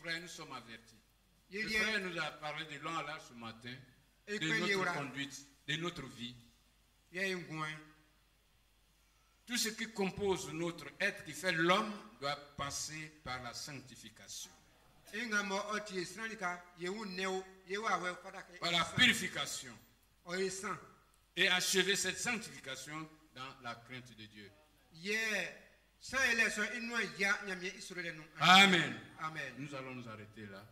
Speaker 4: frères, nous sommes avertis. Le frère nous a parlé de long à large ce matin, de notre conduite, de notre vie. Tout ce qui compose notre être, qui fait l'homme, doit passer par la sanctification. Par la purification. Et achever cette sanctification dans la crainte de Dieu. Amen. Amen. Nous allons nous arrêter là.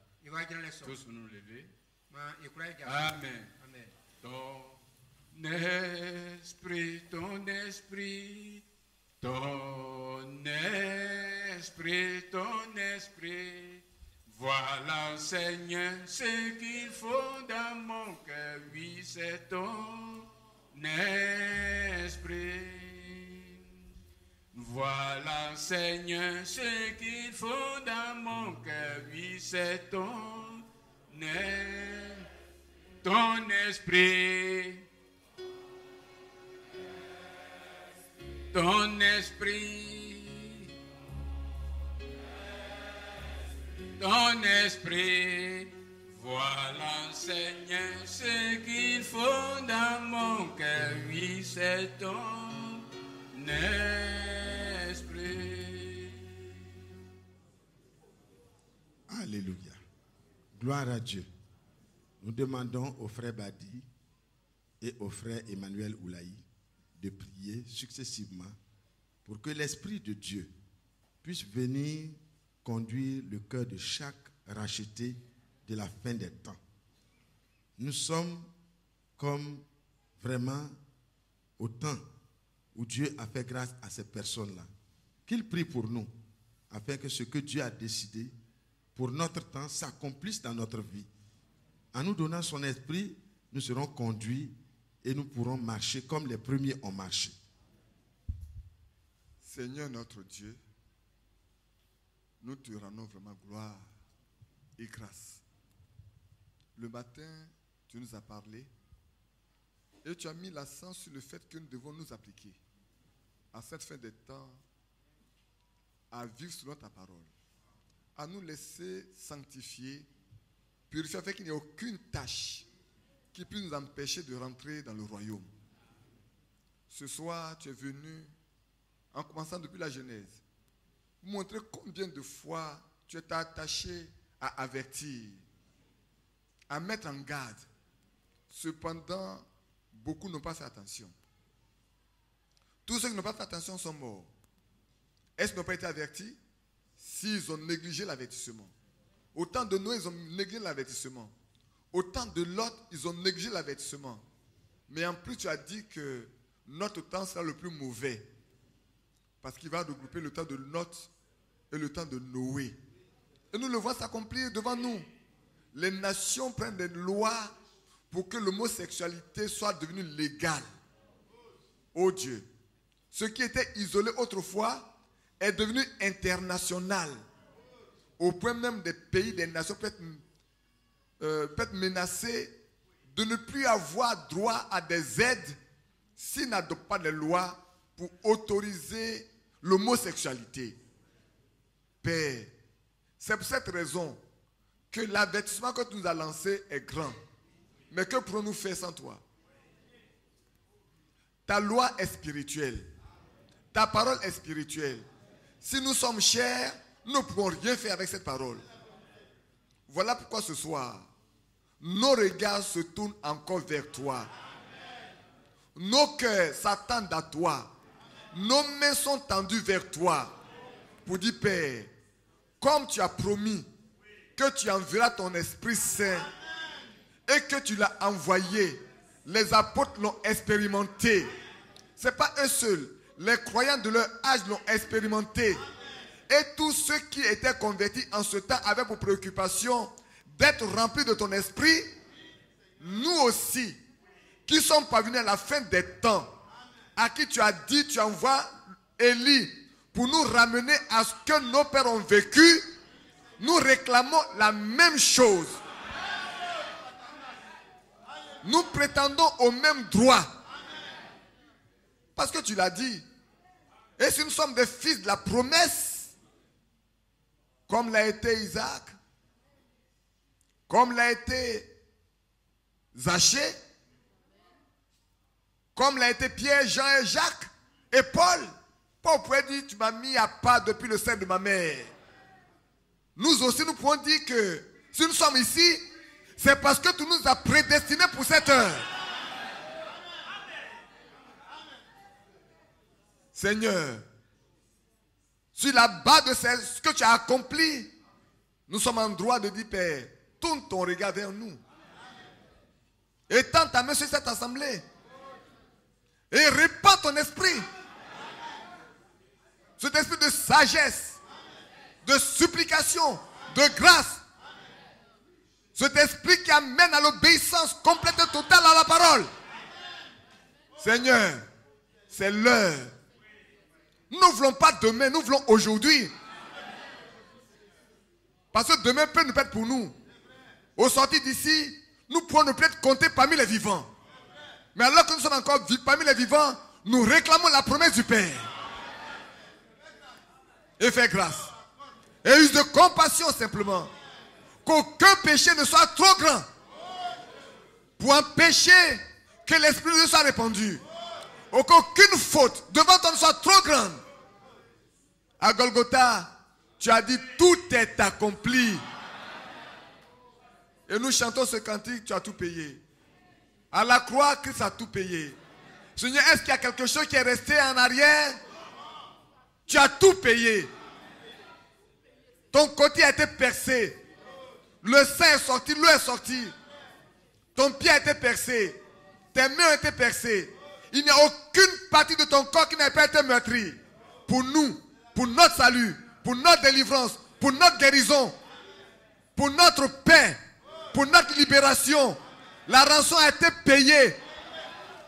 Speaker 4: Tous nous lever. Amen. Ton esprit, ton esprit, ton esprit, ton esprit. Voilà, Seigneur, ce qu'il faut dans mon cœur. Oui, c'est ton esprit. Voilà, Seigneur, ce qu'il faut dans mon cœur. Oui, c'est ton esprit. Ton esprit. Ton esprit. Voilà, Seigneur, ce qu'il faut dans mon cœur. Oui, c'est ton esprit.
Speaker 2: Alléluia. Gloire à Dieu. Nous demandons au frère Badi et au frère Emmanuel Oulaï de prier successivement pour que l'Esprit de Dieu puisse venir conduire le cœur de chaque racheté de la fin des temps. Nous sommes comme vraiment au temps où Dieu a fait grâce à ces personnes-là. Qu'il prie pour nous, afin que ce que Dieu a décidé pour notre temps s'accomplisse dans notre vie. En nous donnant son esprit, nous serons conduits et nous pourrons marcher comme les premiers ont marché.
Speaker 6: Seigneur notre Dieu, nous te rendons vraiment gloire et grâce. Le matin, tu nous as parlé et tu as mis l'accent sur le fait que nous devons nous appliquer à cette fin des temps à vivre selon ta parole, à nous laisser sanctifier, purifier, afin qu'il n'y ait aucune tâche qui puisse nous empêcher de rentrer dans le royaume. Ce soir, tu es venu, en commençant depuis la Genèse, montrer combien de fois tu es attaché à avertir, à mettre en garde. Cependant, beaucoup n'ont pas fait attention. Tous ceux qui n'ont pas fait attention sont morts. Est-ce qu'ils n'ont pas été avertis? S'ils ont négligé l'avertissement. Au temps de Noé, ils ont négligé l'avertissement. Au temps de Lot, ils ont négligé l'avertissement. Mais en plus, tu as dit que notre temps sera le plus mauvais. Parce qu'il va regrouper le temps de Lot et le temps de Noé. Et nous le voyons s'accomplir devant nous. Les nations prennent des lois pour que l'homosexualité soit devenue légale. Oh Dieu, ce qui était isolé autrefois est devenu international. Au point même des pays, des nations peuvent être menacés de ne plus avoir droit à des aides s'ils n'adoptent pas des lois pour autoriser l'homosexualité. Père, c'est pour cette raison que l'avertissement que tu nous as lancé est grand. Mais que pourrons-nous faire sans toi? Ta loi est spirituelle. Ta parole est spirituelle. Si nous sommes chers, nous ne pouvons rien faire avec cette parole. Voilà pourquoi ce soir, nos regards se tournent encore vers toi. Nos cœurs s'attendent à toi. Nos mains sont tendues vers toi. Pour dire, Père, comme tu as promis que tu enverras ton Esprit Saint et que tu l'as envoyé, les apôtres l'ont expérimenté. Ce n'est pas eux seuls. Les croyants de leur âge l'ont expérimenté. Et tous ceux qui étaient convertis en ce temps avaient pour préoccupation d'être remplis de ton esprit. Nous aussi, qui sommes parvenus à la fin des temps, à qui tu as dit, tu envoies Élie pour nous ramener à ce que nos pères ont vécu, nous réclamons la même chose. Nous prétendons au même droit. Parce que tu l'as dit. Et si nous sommes des fils de la promesse, comme l'a été Isaac, comme l'a été Zachée, comme l'a été Pierre, Jean et Jacques et Paul. Paul pouvait dire, tu m'as mis à part depuis le sein de ma mère. Nous aussi, nous pouvons dire que si nous sommes ici, c'est parce que tu nous as prédestinés pour cette heure. Seigneur, sur la base de ce que tu as accompli, nous sommes en droit de dire, Père, tourne ton regard vers nous. Étends ta main sur cette assemblée. Et répands ton esprit. Cet esprit de sagesse, de supplication, de grâce. Cet esprit qui amène à l'obéissance complète et totale à la parole. Seigneur, c'est l'heure. Nous ne voulons pas demain, nous voulons aujourd'hui. Parce que demain peut nous être pour nous. Au sortir d'ici, nous pourrons ne plus être comptés parmi les vivants. Mais alors que nous sommes encore parmi les vivants, nous réclamons la promesse du Père. Et fais grâce. Et use de compassion simplement. Qu'aucun péché ne soit trop grand pour empêcher que l'Esprit de Dieu soit répandu. Ou qu'aucune faute devant toi ne soit trop grande. À Golgotha, tu as dit tout est accompli. Et nous chantons ce cantique, tu as tout payé. À la croix, Christ a tout payé. Seigneur, est-ce qu'il y a quelque chose qui est resté en arrière? Tu as tout payé. Ton côté a été percé. Le sang est sorti, l'eau est sortie. Ton pied a été percé. Tes mains ont été percées. Il n'y a aucune partie de ton corps qui n'a pas été meurtrie. Pour nous, pour notre salut, pour notre délivrance, pour notre guérison, pour notre paix, pour notre libération. La rançon a été payée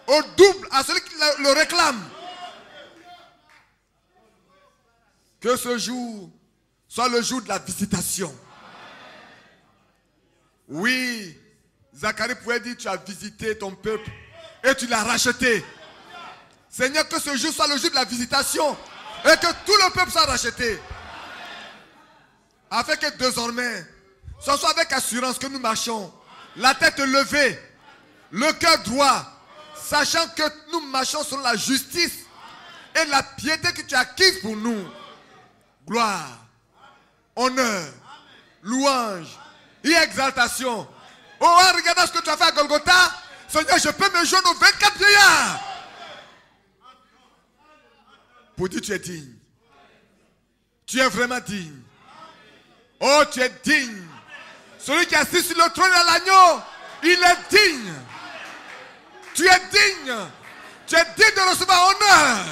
Speaker 6: au double à celui qui le réclame. Que ce jour soit le jour de la visitation. Oui, Zacharie pouvait dire, tu as visité ton peuple et tu l'as racheté. Seigneur, que ce jour soit le jour de la visitation et que tout le peuple soit racheté. Afin que désormais, ce soit avec assurance que nous marchons, la tête levée, le cœur droit, sachant que nous marchons sur la justice et la piété que tu as acquise pour nous. Gloire, honneur, louange et exaltation. Oh, en regardant ce que tu as fait à Golgotha, Seigneur, je peux me joindre aux 24 vieillards pour dire tu es digne. Tu es vraiment digne. Oh, tu es digne. Celui qui est assis sur le trône de l'agneau, il est digne. Tu es digne. Tu es digne de recevoir honneur,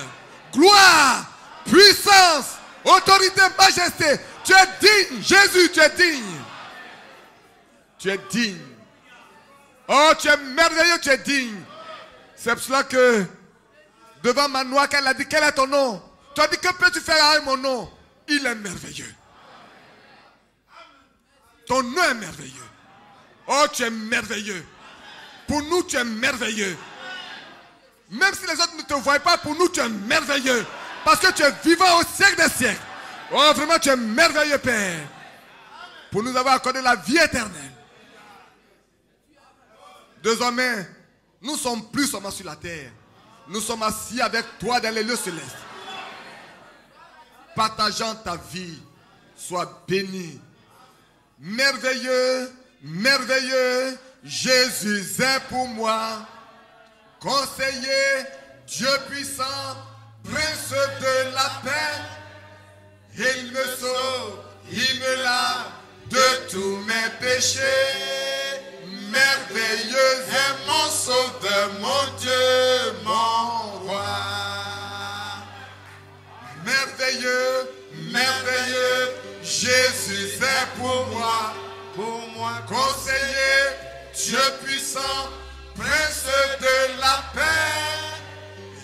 Speaker 6: gloire, puissance, autorité, majesté. Tu es digne. Jésus, tu es digne. Tu es digne. Oh, tu es merveilleux, tu es digne. C'est pour cela que devant Manoah, qu'elle a dit, quel est ton nom? Tu as dit, que peux-tu faire avec mon nom? Il est merveilleux. Ton nom est merveilleux. Oh, tu es merveilleux. Pour nous, tu es merveilleux. Même si les autres ne te voient pas, pour nous, tu es merveilleux. Parce que tu es vivant au siècle des siècles. Oh, vraiment, tu es merveilleux, Père. Pour nous avoir accordé la vie éternelle. Désormais, nous ne sommes plus seulement sur la terre. Nous sommes assis avec toi dans les lieux célestes. Partageant ta vie. Sois béni. Merveilleux, merveilleux, Jésus est pour moi. Conseiller, Dieu puissant, prince de la paix. Il me sauve, il me lave de tous mes péchés. Merveilleux est mon sauveur, mon Dieu, mon roi. Merveilleux, merveilleux, Jésus est pour moi, conseiller, Dieu puissant, prince de la paix.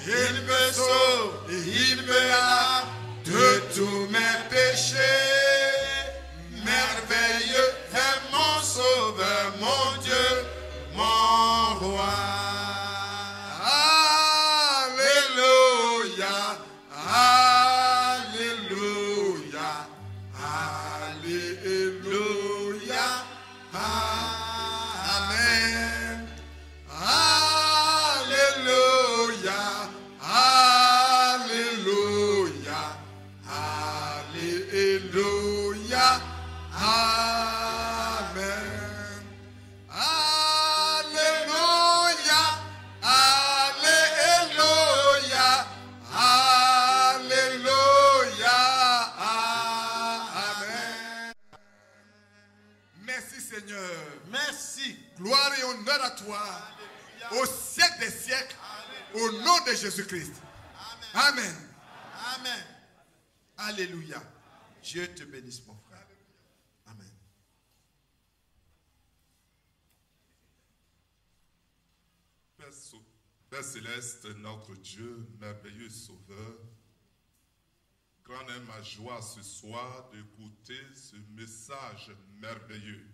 Speaker 6: Il me sauve, il me lave de tous mes péchés. Merveilleux est mon sauveur, mon Dieu, mon roi. Alléluia, alléluia, alléluia, amen. foi au siècle des siècles, au nom de Jésus-Christ. Amen.
Speaker 2: Amen. Alléluia. Dieu te bénisse, mon frère. Amen.
Speaker 7: Père Céleste, notre Dieu, merveilleux Sauveur, grande est ma joie ce soir d'écouter ce message merveilleux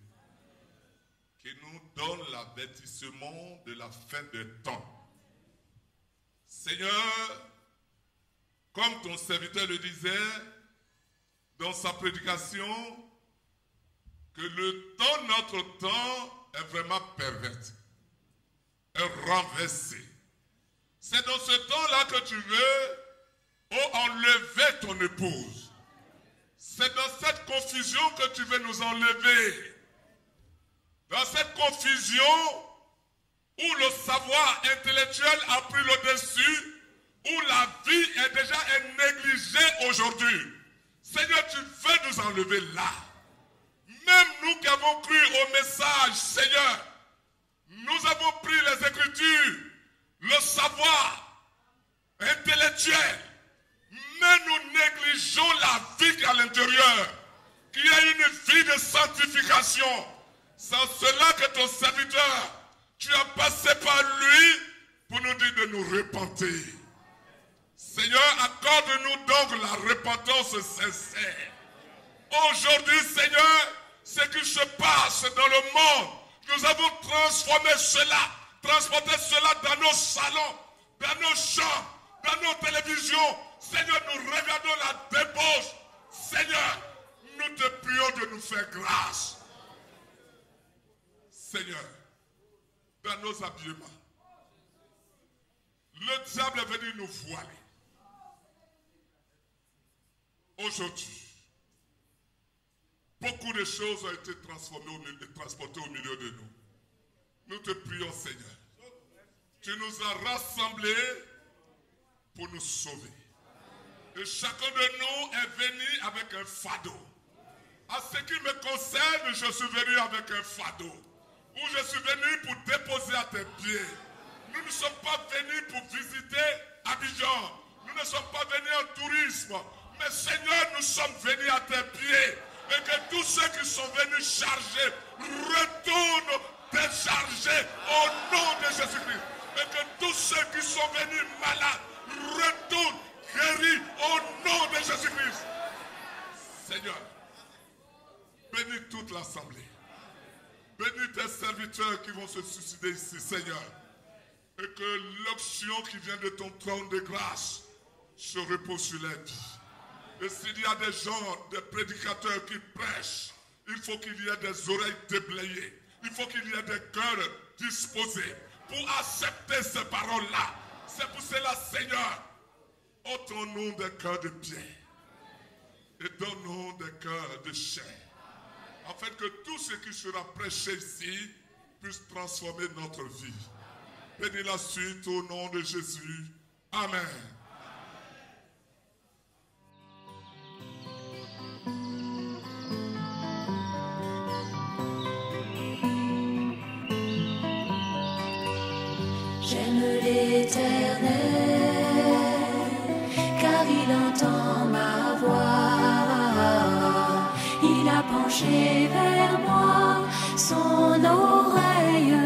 Speaker 7: qui nous donne l'avertissement de la fin des temps. Seigneur, comme ton serviteur le disait dans sa prédication, que le temps, notre temps, est vraiment perverti, est renversé. C'est dans ce temps-là que tu veux enlever ton épouse. C'est dans cette confusion que tu veux nous enlever. Dans cette confusion où le savoir intellectuel a pris le dessus, où la vie est déjà négligée aujourd'hui. Seigneur, tu veux nous enlever là. Même nous qui avons cru au message, Seigneur, nous avons pris les Écritures, le savoir intellectuel, mais nous négligeons la vie qui est à l'intérieur, qui a une vie de sanctification. C'est cela que ton serviteur, tu as passé par lui pour nous dire de nous repentir. Seigneur, accorde-nous donc la repentance sincère. Aujourd'hui, Seigneur, ce qui se passe dans le monde, nous avons transformé cela, transporté cela dans nos salons, dans nos chambres, dans nos télévisions. Seigneur, nous regardons la débauche. Seigneur, nous te prions de nous faire grâce. Seigneur, dans nos habillements, le diable est venu nous voiler. Aujourd'hui, beaucoup de choses ont été transformées et transportées au milieu de nous. Nous te prions, Seigneur. Tu nous as rassemblés pour nous sauver. Et chacun de nous est venu avec un fardeau. À ce qui me concerne, je suis venu avec un fardeau. Où je suis venu pour déposer à tes pieds. Nous ne sommes pas venus pour visiter Abidjan. Nous ne sommes pas venus en tourisme. Mais Seigneur, nous sommes venus à tes pieds. Et que tous ceux qui sont venus chargés retournent déchargés au nom de Jésus-Christ. Et que tous ceux qui sont venus malades retournent guéris au nom de Jésus-Christ. Seigneur, bénis toute l'assemblée. Bénis tes serviteurs qui vont se suicider ici, Seigneur. Et que l'onction qui vient de ton trône de grâce se repose sur les vies. Et s'il y a des gens, des prédicateurs qui prêchent, il faut qu'il y ait des oreilles déblayées. Il faut qu'il y ait des cœurs disposés pour accepter ces paroles-là. C'est pour cela, Seigneur, ôtons-nous des cœurs de pierre et donne-nous des cœurs de chair. Afin que tout ce qui sera prêché ici puisse transformer notre vie. Bénis la suite au nom de Jésus. Amen.
Speaker 1: J'aime l'Éternel, car il entend ma voix. Il a penché vers moi son oreille.